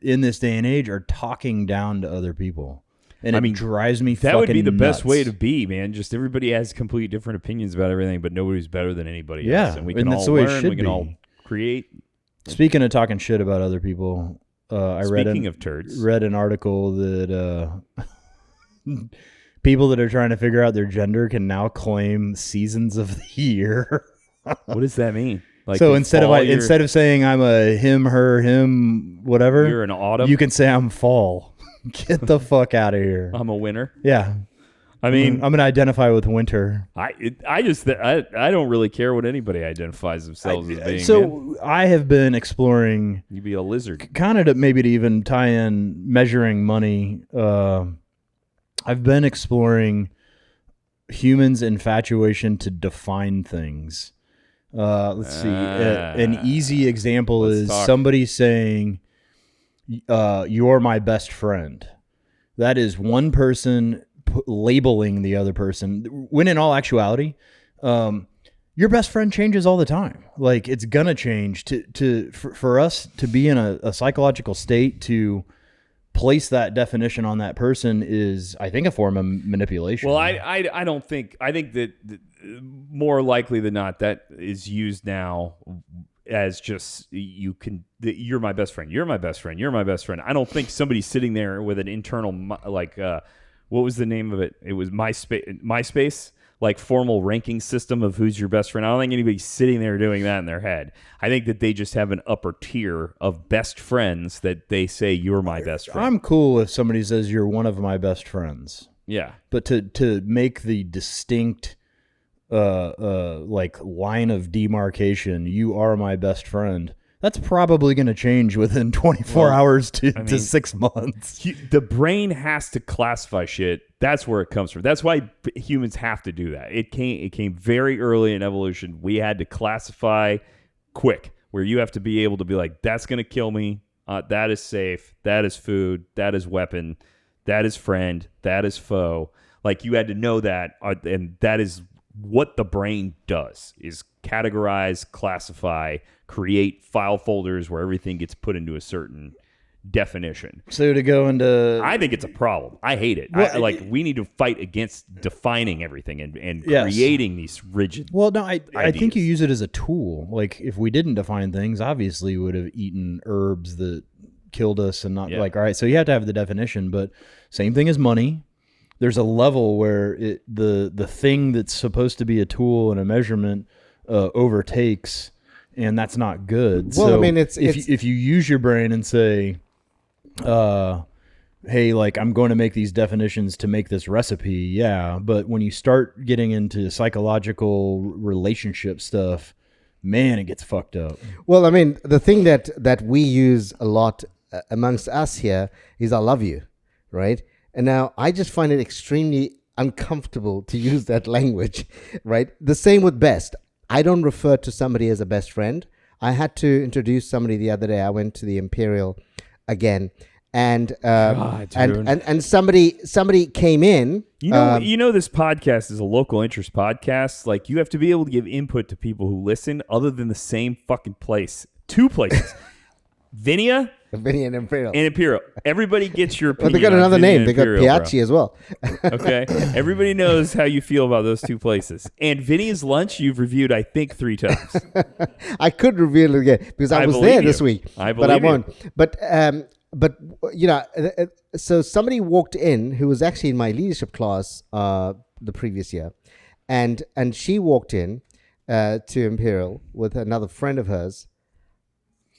in this day and age are talking down to other people. And it drives me fucking that would be the best nuts. way to be, man. Just everybody has complete different opinions about everything, but nobody's better than anybody Yeah, else. And we and can that's all the way it learn, should we can be. all create. Speaking of talking shit about other people, Speaking of turds. read an article that people that are trying to figure out their gender can now claim seasons of the year. What does that mean? Like So in instead fall, of saying I'm a him, her, him, whatever, you're an autumn. you can say I'm fall. Get the fuck out of here. I'm a winter. Yeah. I mean, I'm going to identify with winter. I don't really care what anybody identifies themselves as being. So man. I have been exploring You be a lizard. kind of maybe to even tie in measuring money. I've been exploring humans' infatuation to define things. Let's see. An easy example Let's is talk. somebody saying, you're my best friend. That is one person labeling the other person, when in all actuality, your best friend changes all the time. Like, it's gonna change. For us to be in a psychological state to place that definition on that person is, I think, a form of manipulation. Well, I don't think. I think that more likely than not, that is used now as just you're my best friend. You're my best friend. You're my best friend. I don't think somebody's sitting there with an internal what was the name of it? It was MySpace, like formal ranking system of who's your best friend. I don't think anybody's sitting there doing that in their head. I think that they just have an upper tier of best friends that they say you're my best friend. I'm cool if somebody says you're one of my best friends, Yeah. but to make the distinct line of demarcation, you are my best friend, that's probably going to change within 24 hours to 6 months. The brain has to classify shit. That's where it comes from. That's why humans have to do that. It came very early in evolution. We had to classify quick, where you have to be able to be like, that's going to kill me. That is safe. That is food. That is weapon. That is friend. That is foe. Like, you had to know that, and that is what the brain does is categorize, classify, create file folders where everything gets put into a certain definition. So to go into, I think it's a problem. I hate it. Well, We need to fight against defining everything and Yes. creating these rigid. well, no, I think ideas. you use it as a tool. Like if we didn't define things, obviously we would have eaten herbs that killed us and not Yeah. like, all right, so you have to have the definition, but same thing as money. There's a level where the thing that's supposed to be a tool and a measurement overtakes, and that's not good. Well, so I mean, it's if you use your brain and say, hey, like I'm going to make these definitions to make this recipe, yeah. But when you start getting into psychological relationship stuff, man, it gets fucked up. well, I mean, the thing that we use a lot amongst us here is "I love you," right? And now I just find it extremely uncomfortable to use that language, right? The same with best. I don't refer to somebody as a best friend. I had to introduce somebody the other day. I went to the Imperial again, and and somebody came in. You know, this podcast is a local interest podcast. Like, you have to be able to give input to people who listen, other than the same fucking place, 2 places, Vinia Vinny and Imperial. and Imperial. Everybody gets your But opinion. they got on another Vinia name. and They got Imperial, Piazzi as well. bro. Okay, everybody knows how you feel about those 2 places. And Vinny's lunch, you've reviewed, I think, 3 times. I could reveal it again because I was believe there you. this week, I but I believe you. won't. But you know, so somebody walked in who was actually in my leadership class the previous year, and she walked in to Imperial with another friend of hers,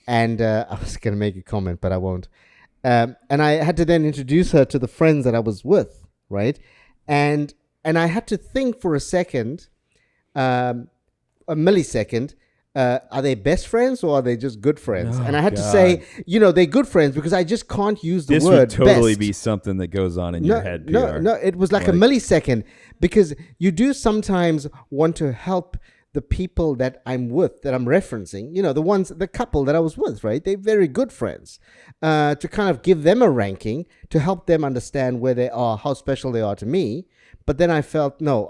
and I was going to make a comment, but I won't. And I had to then introduce her to the friends that I was with, right? And I had to think for a second, a millisecond. Are they best friends or are they just good friends? And I had to say, they're good friends because I just can't use the This word would totally best. be something that goes on in your head, PR. No, it was like a millisecond because you do sometimes want to help the people that I'm with, that I'm referencing, the couple that I was with, right? They're very good friends, to kind of give them a ranking to help them understand where they are, how special they are to me. But then I felt, no,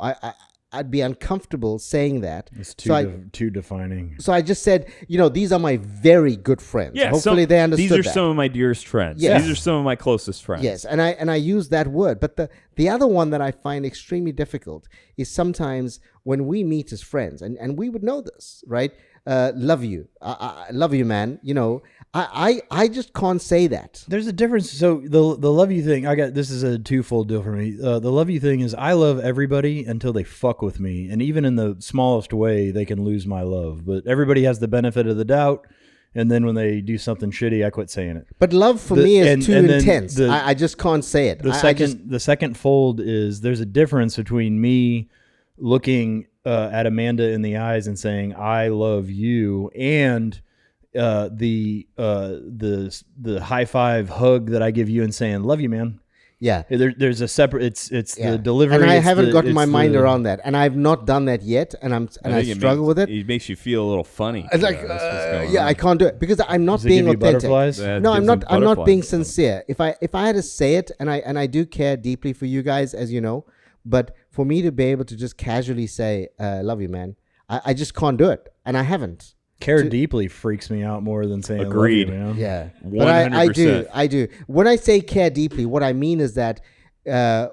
I'd be uncomfortable saying that. It's So too defining. So I just said, these are my very good friends. Yeah, Hopefully they understood these are that. some of my dearest friends. Yes. These are some of my closest friends. Yes, and I use that word. But the other one that I find extremely difficult is sometimes when we meet as friends, and we would know this, right? Love you. I love you, man. I just can't say that. There's a difference. So the love you thing, this is a twofold deal for me. The love you thing is I love everybody until they fuck with me, and even in the smallest way, they can lose my love. But everybody has the benefit of the doubt, and then when they do something shitty, I quit saying it. But love for me is too and then intense. I just can't say it. The second fold is there's a difference between me looking at Amanda in the eyes and saying I love you, and the high five hug that I give you and saying love you, man. Yeah. There's a separate. It's the delivery. And I it's haven't the- gotten my it's mind the- around that, and I've not done that yet, and I struggle with it. It makes you feel a little funny. It's like, That's what's going yeah, on. I can't do it because I'm not Does it being give you authentic. butterflies? That No, gives I'm them not being butterflies. sincere. If I had to say it, and I do care deeply for you guys, as you know, but for me to be able to just casually say, love you, man, I just can't do it, and I haven't. Care deeply freaks me out more than saying Agreed. I love you, man. Yeah, but I do. When I say care deeply, what I mean is that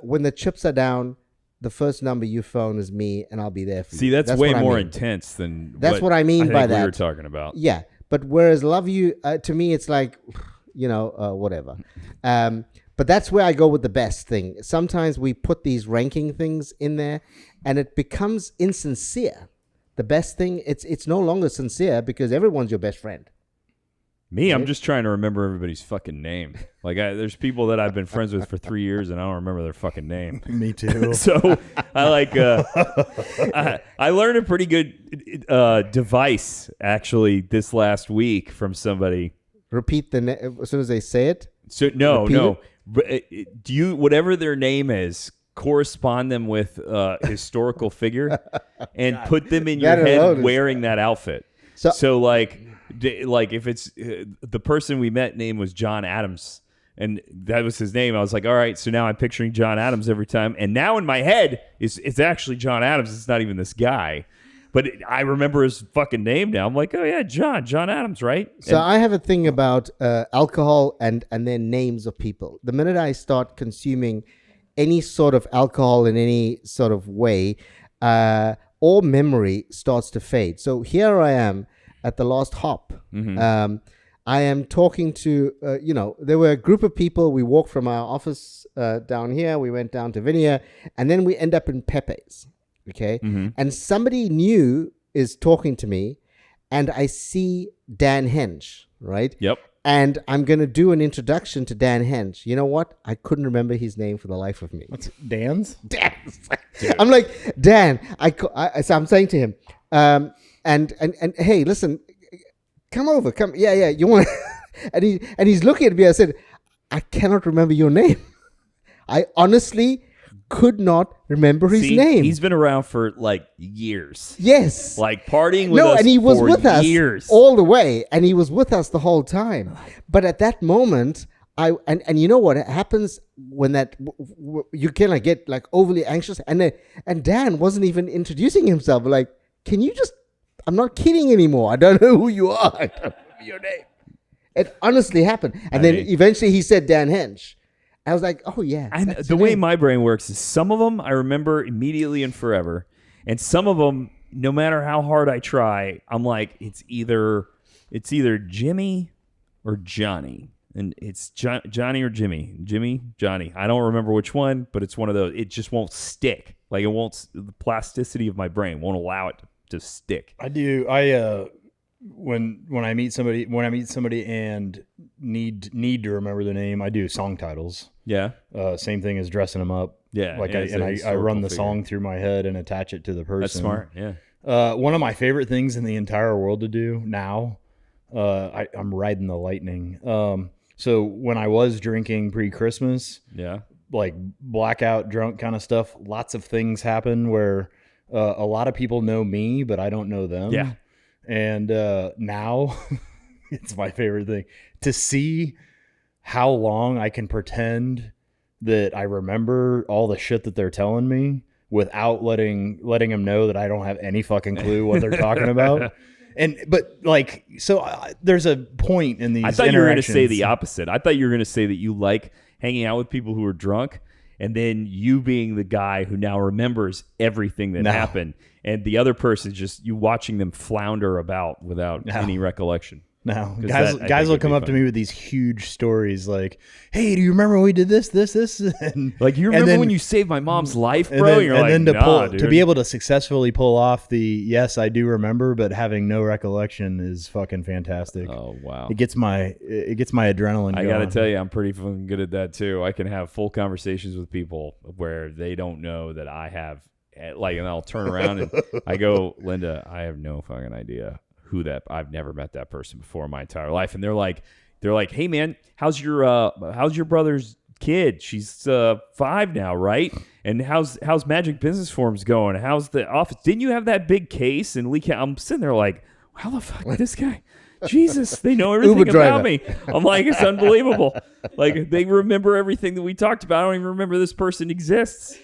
when the chips are down, the first number you phone is me, and I'll be there for you. See, that's way what I more mean. intense than That's what I mean think by we that. were talking about. Yeah, but whereas love you, to me, it's like, whatever. But that's where I go with the best thing. Sometimes we put these ranking things in there, and it becomes insincere. The best thing, it's no longer sincere because everyone's your best friend. Me, I'm just trying to remember everybody's fucking name. Like, there's people that I've been friends with for 3 years, and I don't remember their fucking name. Me too. So I I learned a pretty good device actually this last week from somebody. Repeat as soon as they say it. So no, Repeat no. Do you, whatever their name is, correspond them with a historical figure and put them in your That head alone is- wearing that outfit. So like if it's the person we met name was John Adams, And that was his name. I was like, all right, so now I'm picturing John Adams every time. And now in my head, it's actually John Adams. It's not even this guy. But I remember his fucking name now. I'm like, oh, yeah, John Adams, right? So I have a thing about alcohol and then names of people. The minute I start consuming any sort of alcohol in any sort of way, all memory starts to fade. So here I am at the last hop. Mm-hmm. I am talking to, there were a group of people. We walked from our office down here. We went down to Vinia, and then we end up in Pepe's. Okay. Mm-hmm. And somebody new is talking to me, and I see Dan Hench, right? Yep. And I'm going to do an introduction to Dan Hench. You know what? I couldn't remember his name for the life of me. What's Dan's? Dan. I'm like, Dan, so I'm saying to him, and hey, listen, come over, yeah, you want to, and he's looking at me. I said, I cannot remember your name. I honestly could not remember his name. He's been around for like years. Yes. Like partying with us and he was for with years. us all the way, and he was with us the whole time. But at that moment, and you know what happens when that you kind of get like overly anxious, and Dan wasn't even introducing himself. Like, can you just? I'm not kidding anymore. I don't know who you are. I don't remember your name. It honestly happened, and then eventually he said Dan Hench. I was like, oh yeah. And the way my brain works is some of them I remember immediately and forever, and some of them, no matter how hard I try, I'm like, it's either Jimmy or Johnny, and it's Johnny or Jimmy, Johnny. I don't remember which one, but it's one of those. It just won't stick. Like it won't. The plasticity of my brain won't allow it to stick. I do. When I meet somebody and need to remember their name, I do song titles. Yeah. Same thing as dressing them up. Yeah. Like I run the song through my head and attach it to the person. That's smart. Yeah. One of my favorite things in the entire world to do now, I'm riding the lightning. So when I was drinking pre-Christmas, yeah, like blackout drunk kind of stuff, lots of things happen where a lot of people know me, but I don't know them. Yeah. And now it's my favorite thing to see how long I can pretend that I remember all the shit that they're telling me without letting them know that I don't have any fucking clue what they're talking about. But like, so there's a point in these. I thought you were going to say the opposite. I thought you were going to say that you like hanging out with people who are drunk, and then you being the guy who now remembers everything that happened, and the other person just you watching them flounder about without any recollection. No, guys will come up to me with these huge stories like, "Hey, do you remember when we did this?" And, like, you remember when you saved my mom's life, bro? To be able to successfully pull off the yes, I do remember, but having no recollection is fucking fantastic. Oh wow, it gets my adrenaline. I got to tell you, I'm pretty fucking good at that too. I can have full conversations with people where they don't know that I have, like, and I'll turn around and I go, Linda, I have no fucking idea. I've never met that person before in my entire life, and they're like, hey man, how's your brother's kid? She's 5 now, right? And how's Magic Business Forms going? How's the office? Didn't you have that big case? And I'm sitting there like, how the fuck this guy? Jesus, they know everything about me. I'm like, it's unbelievable. Like, they remember everything that we talked about. I don't even remember this person exists.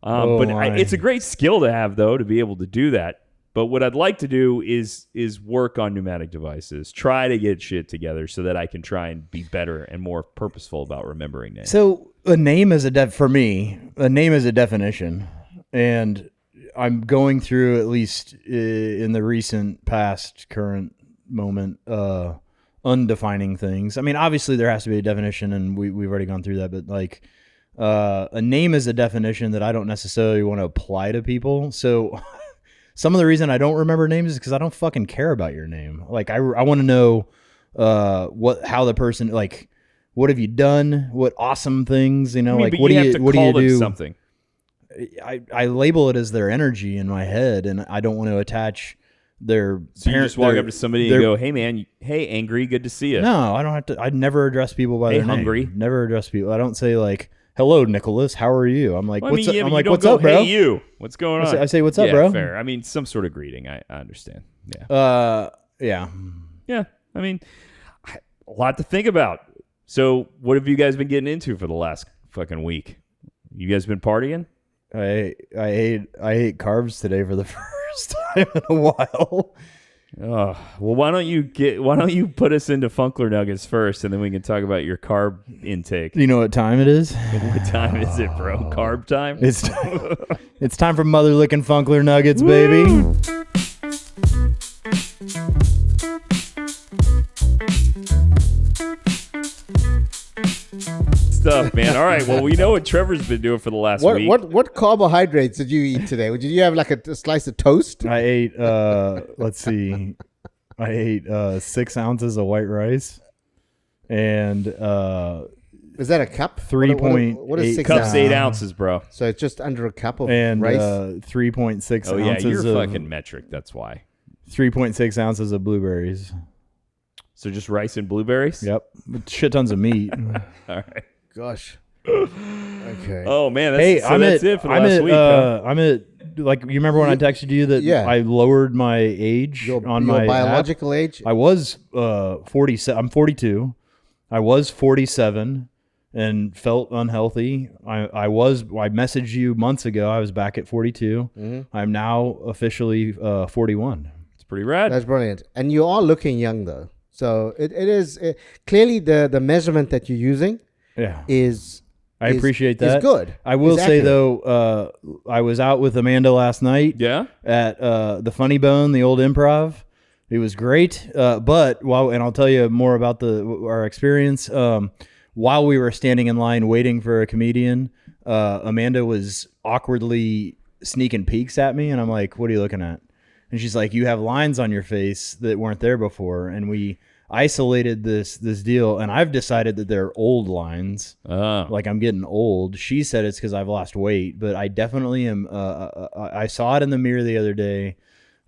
It's a great skill to have, though, to be able to do that. But what I'd like to do is work on pneumatic devices, try to get shit together so that I can try and be better and more purposeful about remembering names. So a name is a name is a definition, and I'm going through, at least in the recent past, current moment, undefining things. I mean, obviously there has to be a definition, and we've already gone through that. But like, a name is a definition that I don't necessarily want to apply to people. So. Some of the reason I don't remember names is because I don't fucking care about your name. Like, I want to know how the person, like, what have you done? What awesome things, you know? Like, what do you do? Something. I label it as their energy in my head, and I don't want to attach their. So you just walk up to somebody and go, "Hey man, hey angry, good to see you." No, I don't have to. I never address people by their hungry. name. Never address people. I don't say like, "Hello, Nicholas. How are you?" I'm like, "What's up?" I'm like, "What's up, bro? Hey, you. What's going on?" I say, "What's up, bro?" Fair. I mean, some sort of greeting. I understand. Yeah. Yeah. Yeah. I mean, a lot to think about. So, what have you guys been getting into for the last fucking week? You guys been partying? I ate carbs today for the first time in a while. Oh, well, why don't you put us into Funkler Nuggets first, and then we can talk about your carb intake. You know what time it is? What time is it, bro? Carb time? It's time for mother licking Funkler Nuggets, baby. Stuff, man. All right. Well, we know what Trevor's been doing for the last week. What carbohydrates did you eat today? Did you have like a slice of toast? I ate, let's see. I ate 6 ounces of white rice and Is that a cup? 3.8 what is 6 Cup's ounces? 8 ounces, bro. So it's just under a cup of and rice. 3.6 Oh yeah, ounces you're of fucking metric. That's why. 3.6 ounces of blueberries. So just rice and blueberries. Yep, shit tons of meat. All right. Gosh. Okay. Oh man, that's, Hey, so that's it for the last week. Huh? I'm at, like, you remember when I texted you that Yeah. I lowered my age your my biological age? I was 47. I'm 42. I was 47 and felt unhealthy. I messaged you months ago. I was back at 42. Mm-hmm. I'm now officially 41. It's pretty rad. That's brilliant. And you are looking young, though. So it is clearly the measurement that you're using Yeah. is appreciate that. Is good. I will It's say, accurate. though, I was out with Amanda last night. Yeah. At the Funny Bone, the old Improv. It was great. But and I'll tell you more about our experience. While we were standing in line waiting for a comedian, Amanda was awkwardly sneaking peeks at me, and I'm like, "What are you looking at?" And she's like, "You have lines on your face that weren't there before," and we isolated this deal, and I've decided that they're old lines. Oh. Like, I'm getting old. She said it's because I've lost weight, but I definitely am. I saw it in the mirror the other day.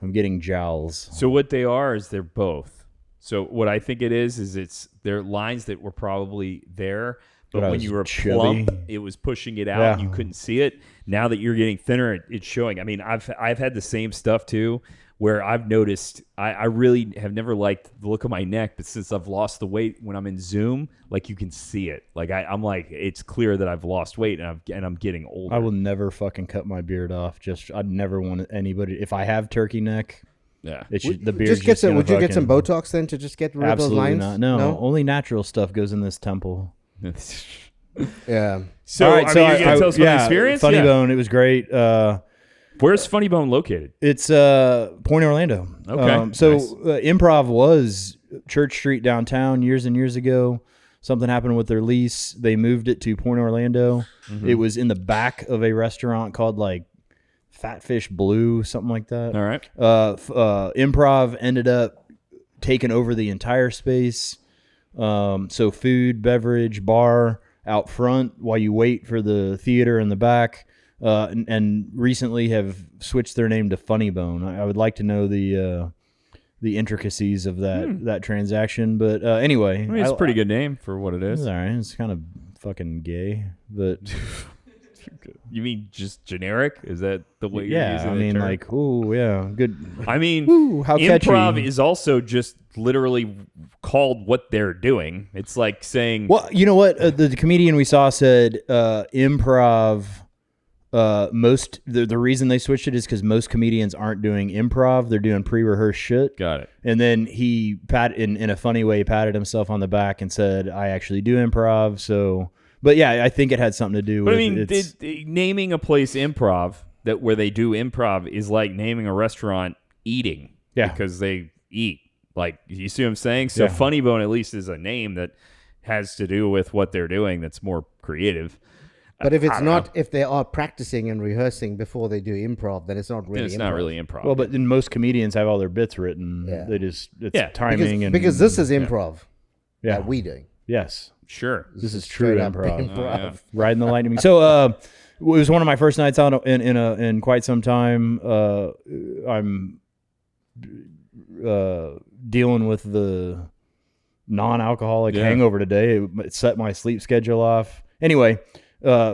I'm getting jowls. So what they are is they're both. So what I think it is they're lines that were probably there, but But I when was you were chubby. plump, it was pushing it out Yeah. and you couldn't see it. Now that you're getting thinner, it's showing. I mean, I've had the same stuff too, where I've noticed I really have never liked the look of my neck, but since I've lost the weight, when I'm in Zoom, like, you can see it. Like I'm like, it's clear that I've lost weight and I'm getting older. I will never fucking cut my beard off. I'd never want anybody. If I have turkey neck, Yeah. the beard. Would you get some Botox then to just get rid of those Absolutely lines? not. No, only natural stuff goes in this temple. Yeah. So, All right, I mean, you're going to tell us about the experience? Funny Yeah. Bone, it was great. Where's Funny Bone located? It's Point Orlando. Okay, So nice. Improv was Church Street downtown years and years ago. Something happened with their lease. They moved it to Point Orlando. Mm-hmm. It was in the back of a restaurant called like Fatfish Blue, something like that. All right. Improv ended up taking over the entire space. So food, beverage, bar out front while you wait for the theater in the back. And recently have switched their name to Funny Bone. I would like to know the intricacies of that transaction. But anyway, I mean, it's a pretty good name for what it It's is. all right. It's kind of fucking gay, but You mean just generic? Is that the way you're yeah, using I the mean, term? like, ooh, yeah, good. I mean, Ooh, how improv catchy. is also just literally called what they're doing. It's like saying, Well, you know what? The comedian we saw said improv. The reason they switched it is because most comedians aren't doing improv; they're doing pre-rehearsed shit. got it. And then he in a funny way patted himself on the back and said, "I actually do improv." So, but yeah, I think it had something to do But with. I mean, naming a place improv where they do improv is like naming a restaurant eating. Yeah. Because they eat. Like, you see what I'm saying? So Yeah. Funny Bone at least is a name that has to do with what they're doing that's more creative. But if I it's don't not, know. if they are practicing and rehearsing before they do improv, then it's not really It's improv. not really improv. well, but then most comedians have all their bits written. Yeah. They just it's Yeah. timing because this is improv yeah. that we doing. Yes, sure. this is Straight true up improv. yeah. Riding the lightning. So it was one of my first nights out in quite some time. I'm dealing with the non-alcoholic hangover today. It set my sleep schedule off. Anyway,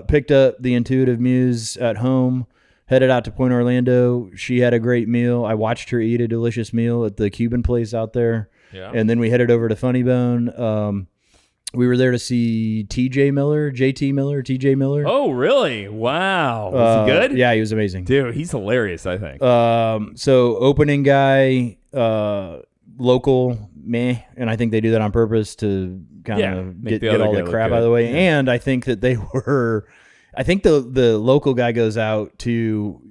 picked up the Intuitive Muse at home, headed out to Point Orlando. She had a great meal. I watched her eat a delicious meal at the Cuban place out there. Yeah. And then we headed over to Funny Bone. We were there to see JT Miller. Oh, really? Wow. Was he good? Yeah, he was amazing. Dude, he's hilarious, I think. So opening guy, local, meh, and I think they do that on purpose to kind of make the get other all guy the look crap good. out of the way. Yeah. And I think that I think the local guy goes out to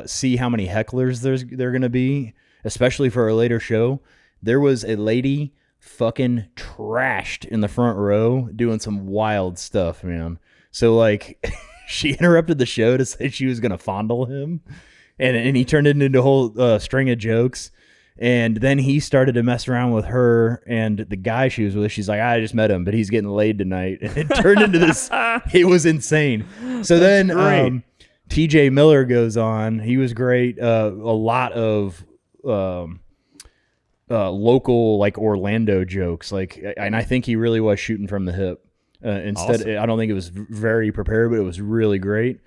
see how many hecklers there going to be, especially for a later show. There was a lady fucking trashed in the front row doing some wild stuff, man. So like she interrupted the show to say she was going to fondle him, and he turned it into a whole string of jokes. And then he started to mess around with her and the guy she was with. She's like, I just met him, but he's getting laid tonight. And it turned into this. It was insane. So then TJ Miller goes on. He was great. A lot of local, like Orlando jokes. And I think he really was shooting from the hip. Instead, awesome. I don't think it was very prepared, but it was really great.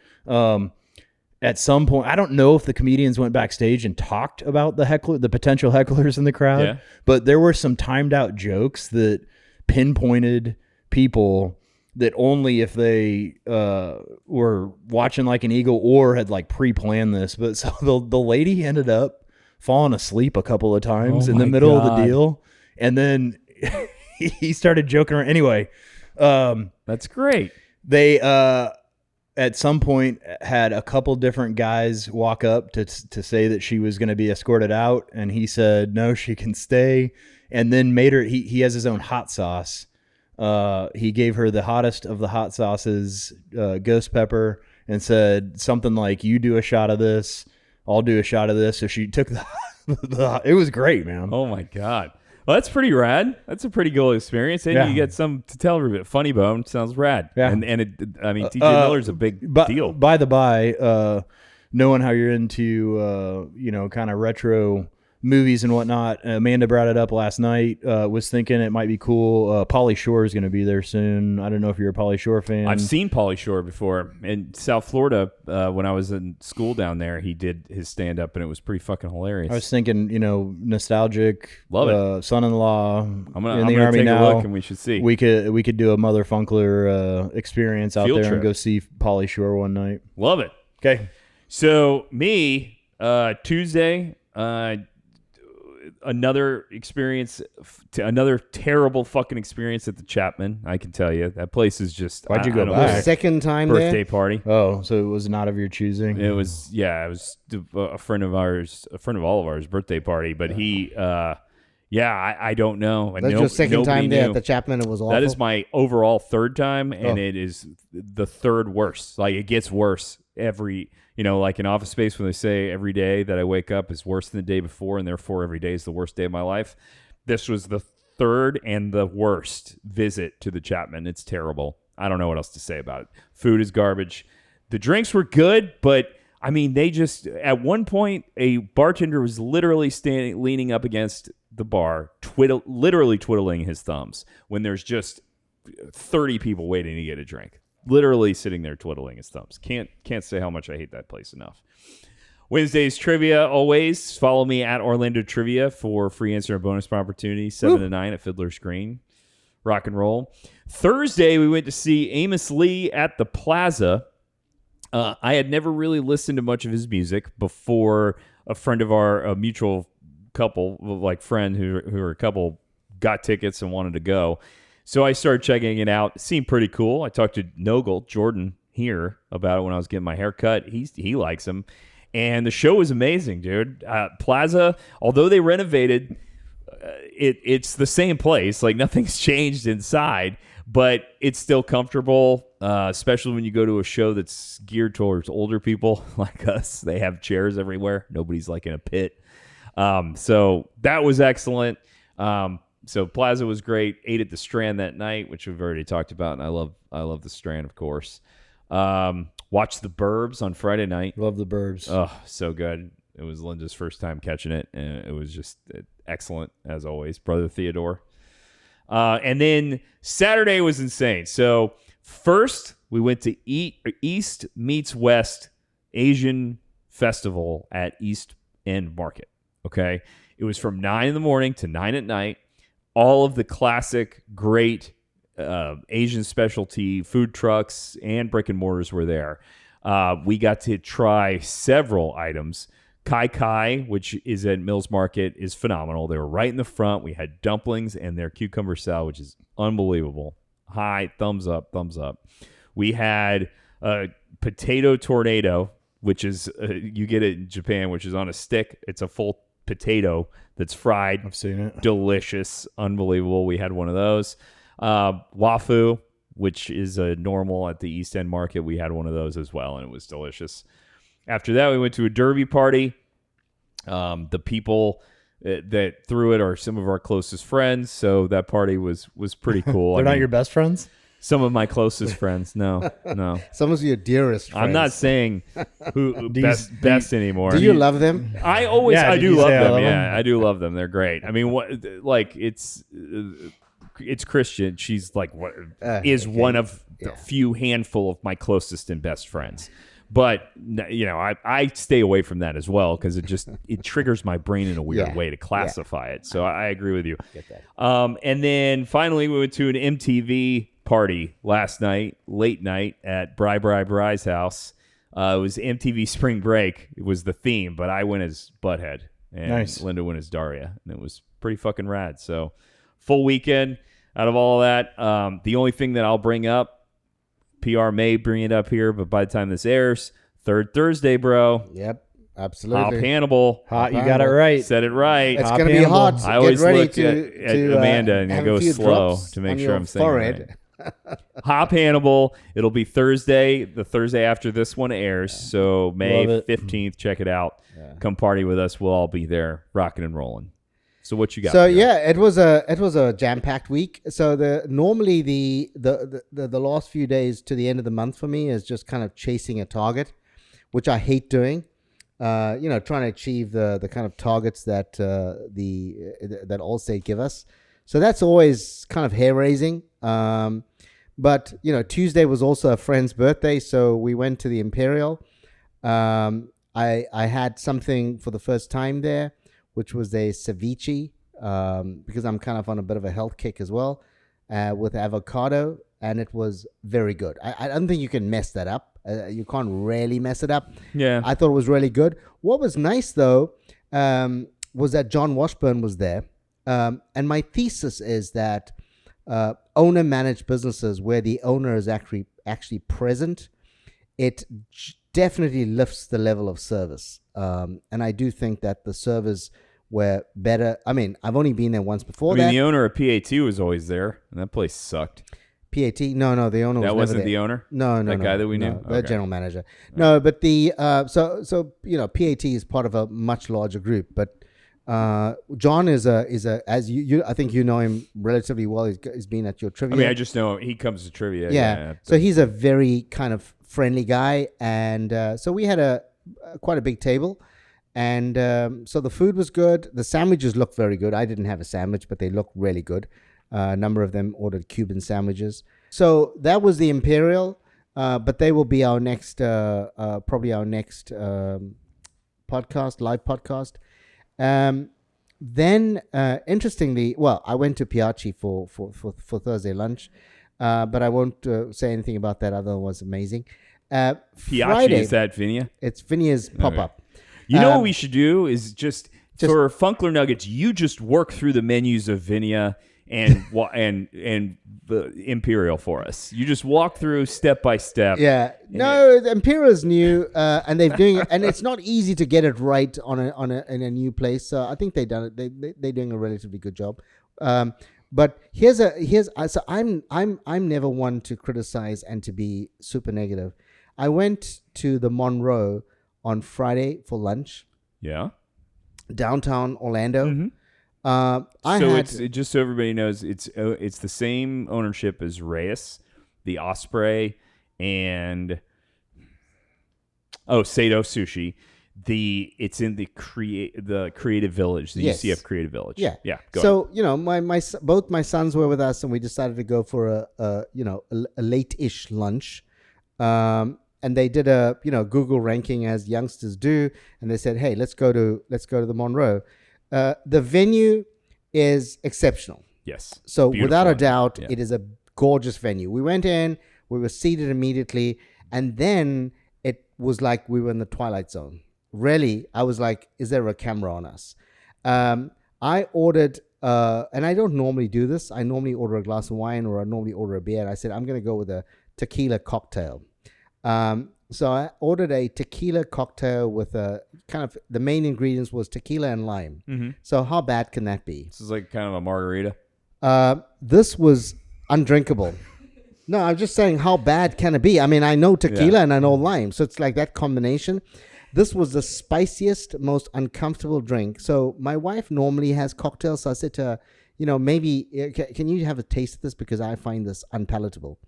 At some point, I don't know if the comedians went backstage and talked about the potential hecklers in the crowd, but there were some timed out jokes that pinpointed people that only if they were watching like an eagle or had like pre-planned this. But so the lady ended up falling asleep a couple of times in the middle of the deal, and then he started joking around. Anyway, that's great. They at some point had a couple different guys walk up to say that she was going to be escorted out, and he said no, she can stay, and then made her. He has his own hot sauce. He gave her the hottest of the hot sauces, ghost pepper, and said something like, "You do a shot of this, I'll do a shot of this." So she took it was great, man. Oh my God. Well, that's pretty rad. That's a pretty cool experience. And you get some to tell everybody. Funny Bone sounds rad. Yeah. And TJ Miller's a big deal. By the by, knowing how you're into, kind of retro movies and whatnot, Amanda brought it up last night. Was thinking it might be cool. Pauly Shore is going to be there soon. I don't know if you're a Pauly Shore fan. I've seen Pauly Shore before in South Florida. When I was in school down there, he did his stand up, and it was pretty fucking hilarious. I was thinking, nostalgic. Love it. Son-in-law. I'm gonna take a look, and we should see. We could do a Motherfunkler experience out Field there trip. and go see Pauly Shore one night. Love it. Okay. So me, Tuesday, another terrible fucking experience at the Chapman. I can tell you that place is just. Why'd you go back? back? Second time Birthday there? party. Oh, so it was not of your choosing. It was a friend of all of ours birthday party, but he. I don't know. That's your second time there at the Chapman. It was awful. That is my overall third time, and it is the third worst. Like, it gets worse every. Like in Office Space, when they say every day that I wake up is worse than the day before, and therefore every day is the worst day of my life. This was the third and the worst visit to the Chapman. It's terrible. I don't know what else to say about it. Food is garbage. The drinks were good, but I mean, they just, at one point, a bartender was literally leaning up against the bar, literally twiddling his thumbs when there's just 30 people waiting to get a drink. Literally sitting there twiddling his thumbs. Can't say how much I hate that place enough. Wednesday's trivia, always. Follow me at Orlando Trivia for free answer and bonus opportunities, 7 to 9 at Fiddler's Green. Rock and roll. Thursday, we went to see Amos Lee at the Plaza. I had never really listened to much of his music before a friend of a mutual couple, friend who are a couple, got tickets and wanted to go. So I started checking it out. It seemed pretty cool. I talked to Jordan here about it when I was getting my hair cut. He likes him. And the show was amazing, dude. Plaza, although they renovated, it's the same place. Like, nothing's changed inside, but it's still comfortable, especially when you go to a show that's geared towards older people like us. They have chairs everywhere. Nobody's like in a pit. So that was excellent. So Plaza was great. Ate at the Strand that night, which we've already talked about, and I love the Strand, of course. Watched The Burbs on Friday night. Love The Burbs. Oh, so good. It was Linda's first time catching it, and it was just excellent, as always. Brother Theodore. And then Saturday was insane. So first, we went to East Meets West Asian Festival at East End Market. Okay? It was from 9 in the morning to 9 at night. All of the classic, great Asian specialty food trucks and brick and mortars were there. We got to try several items. Kai Kai, which is at Mills Market, is phenomenal. They were right in the front. We had dumplings and their cucumber salad, which is unbelievable. High, thumbs up, thumbs up. We had a potato tornado, which is, you get it in Japan, which is on a stick. It's a full potato that's fried. I've seen it. Delicious. Unbelievable. We had one of those. Wafu, which is a normal at the East End Market. We had one of those as well, and it was delicious. After that, we went to a derby party. The people that threw it are some of our closest friends, so that party was pretty cool. They're not your best friends? Some of my closest friends. No. Some of your dearest friends. I'm not saying who best anymore. Do you love them? I do love them. Yeah, I do love them. They're great. I mean, it's Christian. She's like one of the few handful of my closest and best friends. But I stay away from that as well because it triggers my brain in a weird way to classify it. So I agree with you. Get that. And then finally we went to an MTV party last night, late night at Bry's house. It was MTV Spring Break. It was the theme, but I went as Butthead and nice. Linda went as Daria, and it was pretty fucking rad. So full weekend out of all of that. The only thing that I'll bring up, PR may bring it up here, but by the time this airs, third Thursday, bro. Yep, absolutely. Hop Hannibal. Hot, you got it right. Said it right. It's Hop going to be Hannibal. hot. I always Get ready look at Amanda and I go slow to make sure I'm saying it right. Hop Hannibal. It'll be Thursday, the Thursday after this one airs. So May 15th, check it out. Yeah. Come party with us. We'll all be there rocking and rolling. So what you got? So it was a jam-packed week. So normally the last few days to the end of the month for me is just kind of chasing a target, which I hate doing. Trying to achieve the kind of targets that that Allstate give us. So that's always kind of hair-raising. But Tuesday was also a friend's birthday, so we went to the Imperial. I had something for the first time there, which was a ceviche, because I'm kind of on a bit of a health kick as well, with avocado, and it was very good. I don't think you can mess that up. You can't really mess it up. Yeah. I thought it was really good. What was nice, though, was that John Washburn was there. And my thesis is that owner-managed businesses where the owner is actually present, it definitely lifts the level of service. And I do think that the servers were better. I mean, I've only been there once before. The owner of PAT was always there, and that place sucked. PAT? No, the owner was that wasn't never the there. owner. No, that guy that we knew. The general manager. No, but the so PAT is part of a much larger group. But John is a as you I think you know him relatively well. He's been at your trivia. I mean, I just know he comes to trivia. Yeah. So he's a very kind of friendly guy, and so we had quite a big table, and so the food was good. The sandwiches looked very good. I didn't have a sandwich, but they looked really good. A number of them ordered Cuban sandwiches. So that was the Imperial, but they will be our next, probably our next podcast, live podcast. Then, interestingly, well, I went to Piaci for Thursday lunch, but I won't say anything about that. Other than it was amazing. Piaci, Friday, is that Vinia? It's Vinia's pop-up. You know what we should do is just for Funkler Nuggets, you just work through the menus of Vinia and the Imperial for us. You just walk through step by step. Yeah. No, the Imperial's new, and they're doing it, and it's not easy to get it right in a new place. So I think they've done it. They're doing a relatively good job. But so I'm never one to criticize and to be super negative. I went to the Monroe on Friday for lunch. Yeah. Downtown Orlando. Mm-hmm. It's just so everybody knows, it's the same ownership as Reyes, the Osprey, and Sato Sushi. It's in the Creative Village, the UCF Creative Village. Yeah. Go ahead. Both my sons were with us, and we decided to go for a late-ish lunch. And they did a Google ranking as youngsters do, and they said, "Hey, let's go to the Monroe." The venue is exceptional. Yes. So Beautiful. without a doubt, Yeah. it is a gorgeous venue. We went in, we were seated immediately, and then it was like we were in the Twilight Zone. Really, I was like, is there a camera on us? I ordered, and I don't normally do this. I normally order a glass of wine or I normally order a beer. And I said, I'm going to go with a tequila cocktail. So I ordered a tequila cocktail with a kind of, the main ingredients was tequila and lime. Mm-hmm. So how bad can that be? This is like kind of a margarita. This was undrinkable. No, I'm just saying, how bad can it be? I mean, I know tequila and I know lime. So it's like that combination. This was the spiciest, most uncomfortable drink. So my wife normally has cocktails. So I said to her, maybe, can you have a taste of this? Because I find this unpalatable.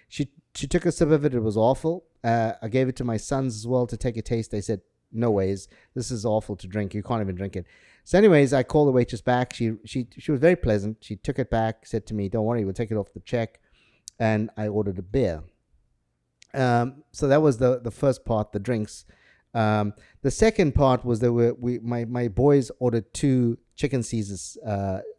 She took a sip of it. It was awful. I gave it to my sons as well to take a taste. They said, no ways. This is awful to drink. You can't even drink it. So anyways, I called the waitress back. She was very pleasant. She took it back, said to me, don't worry, we'll take it off the check. And I ordered a beer. So that was the first part, the drinks. The second part was that my boys ordered 2 chicken Caesars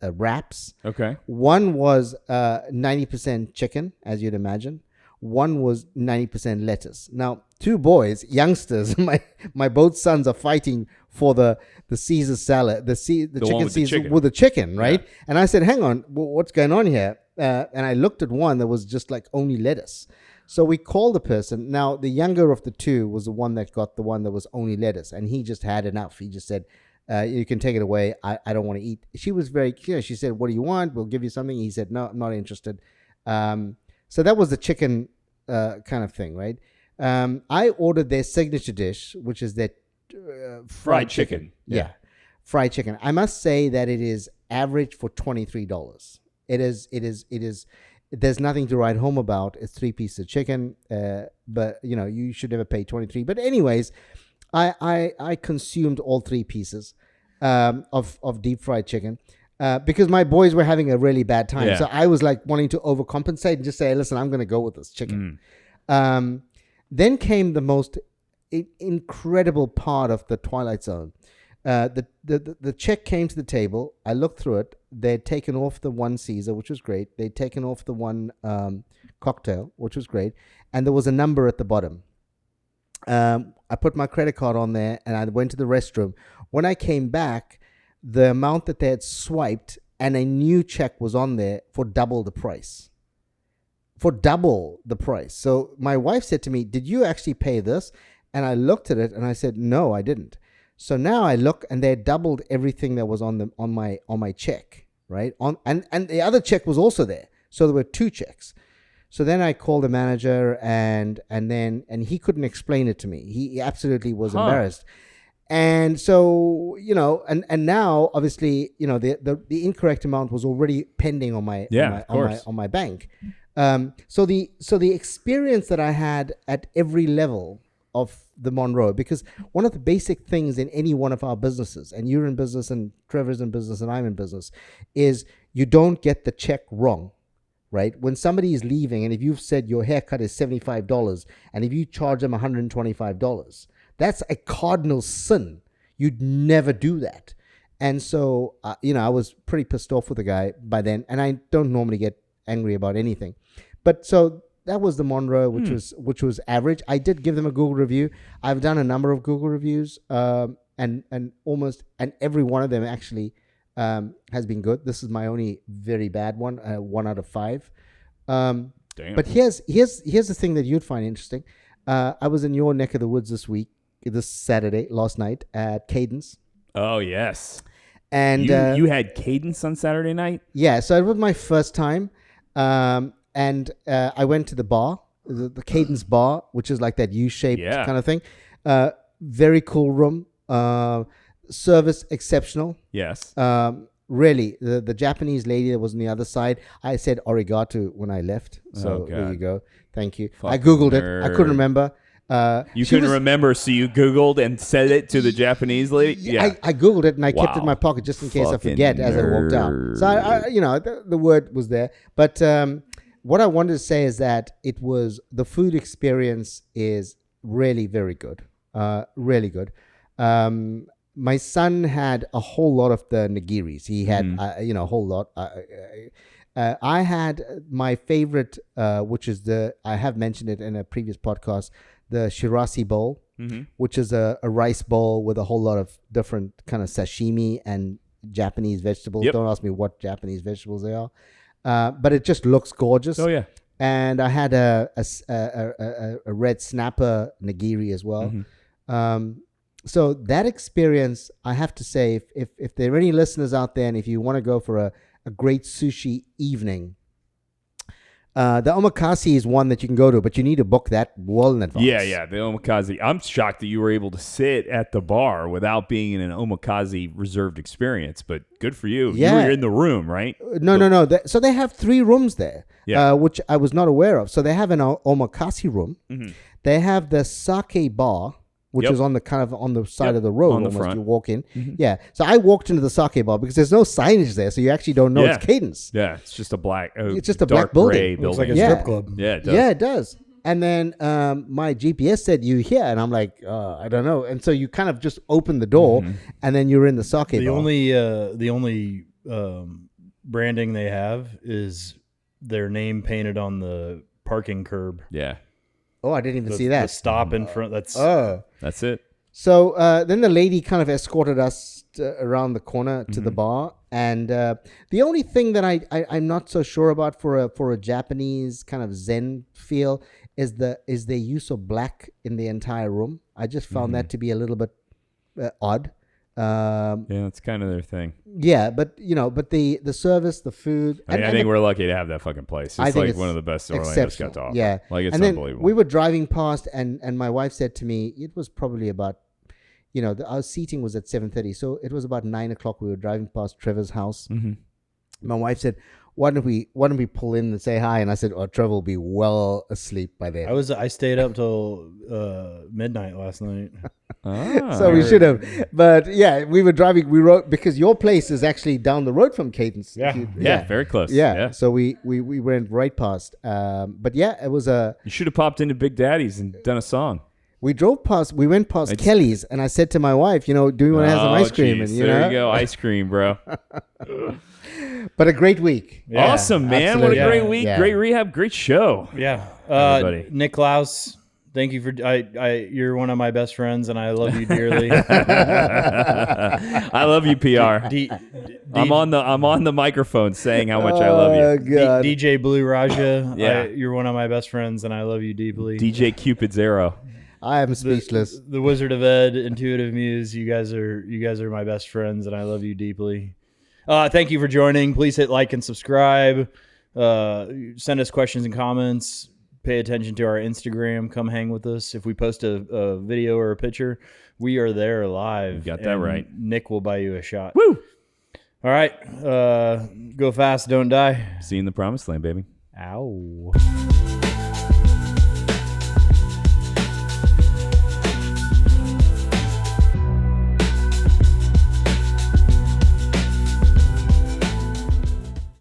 wraps. Okay. One was 90% chicken, as you'd imagine. One was 90% lettuce. Now, 2 boys, youngsters, my both sons are fighting for the Caesar salad, the chicken Caesar with the chicken, right? Yeah. And I said, hang on, what's going on here? And I looked at one that was just like only lettuce. So we called the person. Now, the younger of the 2 was the one that got the one that was only lettuce. And he just had enough. He just said, you can take it away. I don't want to eat. She was very clear. She said, what do you want? We'll give you something. He said, no, I'm not interested. So that was the chicken kind of thing, right? I ordered their signature dish, which is their fried chicken. Yeah. Fried chicken. I must say that it is average for $23. It is. There's nothing to write home about. It's 3 pieces of chicken, but you should never pay $23. But anyways, I consumed all 3 pieces of deep fried chicken because my boys were having a really bad time. Yeah. So I was like wanting to overcompensate and just say, listen, I'm going to go with this chicken. Then came the most incredible part of the Twilight Zone. The check came to the table. I looked through it. They'd taken off the 1 Caesar, which was great. They'd taken off the 1 cocktail, which was great. And there was a number at the bottom. I put my credit card on there and I went to the restroom. When I came back, the amount that they had swiped and a new check was on there for double the price. So my wife said to me, did you actually pay this? And I looked at it and I said, no, I didn't. So now I look and they doubled everything that was on my check, right? And the other check was also there. So there were 2 checks. So then I called the manager and he couldn't explain it to me. He absolutely was embarrassed. And so, and now obviously, the incorrect amount was already pending on my bank. So the experience that I had at every level of the Monroe, because one of the basic things in any one of our businesses, and you're in business and Trevor's in business and I'm in business, is you don't get the check wrong, right? When somebody is leaving and if you've said your haircut is $75 and if you charge them $125, that's a cardinal sin. You'd never do that. And so, I was pretty pissed off with the guy by then, and I don't normally get angry about anything. But so that was the Monroe, which was average. I did give them a Google review. I've done a number of Google reviews, and every one of them actually has been good. This is my only very bad one, 1 out of 5. Damn. But here's the thing that you'd find interesting. I was in your neck of the woods last night at Cadence. Oh yes. And you had Cadence on Saturday night? Yeah, so it was my first time. And I went to the bar, the Cadence bar, which is like that U-shaped kind of thing. Very cool room. Service exceptional. Yes. Really, the Japanese lady that was on the other side, I said arigato when I left. So there you go. Thank you. Fucking I Googled nerd. it. I couldn't remember. You couldn't remember, so you Googled and said it to the Japanese lady? Yeah. I Googled it and I kept it in my pocket just in case I forget as I walked out. So, the word was there. But what I wanted to say is that the food experience is really very good. Really good. My son had a whole lot of the nigiris. He had, a whole lot. I had my favorite, which is I have mentioned it in a previous podcast, the shirasi bowl, which is a rice bowl with a whole lot of different kind of sashimi and Japanese vegetables. Yep. Don't ask me what Japanese vegetables they are, but it just looks gorgeous. Oh yeah. And I had a red snapper nigiri as well. So that experience, I have to say, if there are any listeners out there, and if you want to go for a great sushi evening, the omakase is one that you can go to, but you need to book that well in advance. Yeah, the omakase. I'm shocked that you were able to sit at the bar without being in an omakase reserved experience, but good for you. Yeah. You were in the room, right? No. So they have 3 rooms there, Yeah. which I was not aware of. So they have an omakase room. They have the sake bar, which Yep. is on the kind of on the side Yep. of the road. On the almost. front. You walk in. Yeah. So I walked into the sake bar because there's no signage there, so you actually don't know it's Cadence. Yeah, it's just a black. It's just a dark black building. gray Looks like a building. Yeah. strip club. Yeah, it does. Yeah, it does. And then my GPS said you here, and I'm like, I don't know. And so you kind of just open the door, and then you're in the sake bar. The only branding they have is their name painted on the parking curb. Yeah, Oh, I didn't even The, see the that. stop in front. That's Oh. that's it. So then the lady kind of escorted us around the corner to the bar, and the only thing that I'm not so sure about for a Japanese kind of Zen feel is their use of black in the entire room. I just found that to be a little bit odd. Yeah, that's kind of their thing. Yeah, but the service, the food. I think we're lucky to have that fucking place. I It's think like it's one of the best Orlando's exceptional. got to offer. Yeah, like it's and then unbelievable. we were driving past, and my wife said to me, it was probably about, our seating was at 7:30, so it was about 9:00. We were driving past Trevor's house. My wife said, "Why don't we pull in and say hi?" And I said, "Oh, Trevor will be well asleep by then." I stayed up till midnight last night. So we should have, but yeah, we were driving. We rode because your place is actually down the road from Cadence. Yeah. Yeah, very close. Yeah. So we went right past. But yeah, it was You should have popped into Big Daddy's and done a song. we went past Kelly's, and I said to my wife, do we want to have some ice cream? Geez, And there you go, ice cream, bro. But a great week. Yeah, Awesome, man. absolutely. What a great Yeah. week. Yeah. Great rehab. Great show. Yeah, Everybody. Nick Klaus. Thank you for you're one of my best friends, and I love you dearly. I love you, PR. I'm on the microphone saying how much I love you. Oh, God. DJ Blue Raja. Yeah. You're one of my best friends, and I love you deeply. DJ Cupid's arrow. I am speechless. The Wizard of Ed, Intuitive Muse. You guys are my best friends, and I love you deeply. Thank you for joining. Please hit like and subscribe. Send us questions and comments. Pay attention to our Instagram. Come hang with us. If we post a video or a picture, we are there live. You got that and right. Nick will buy you a shot. Woo! All right. Go fast, don't die. See you in the promised land, baby. Ow.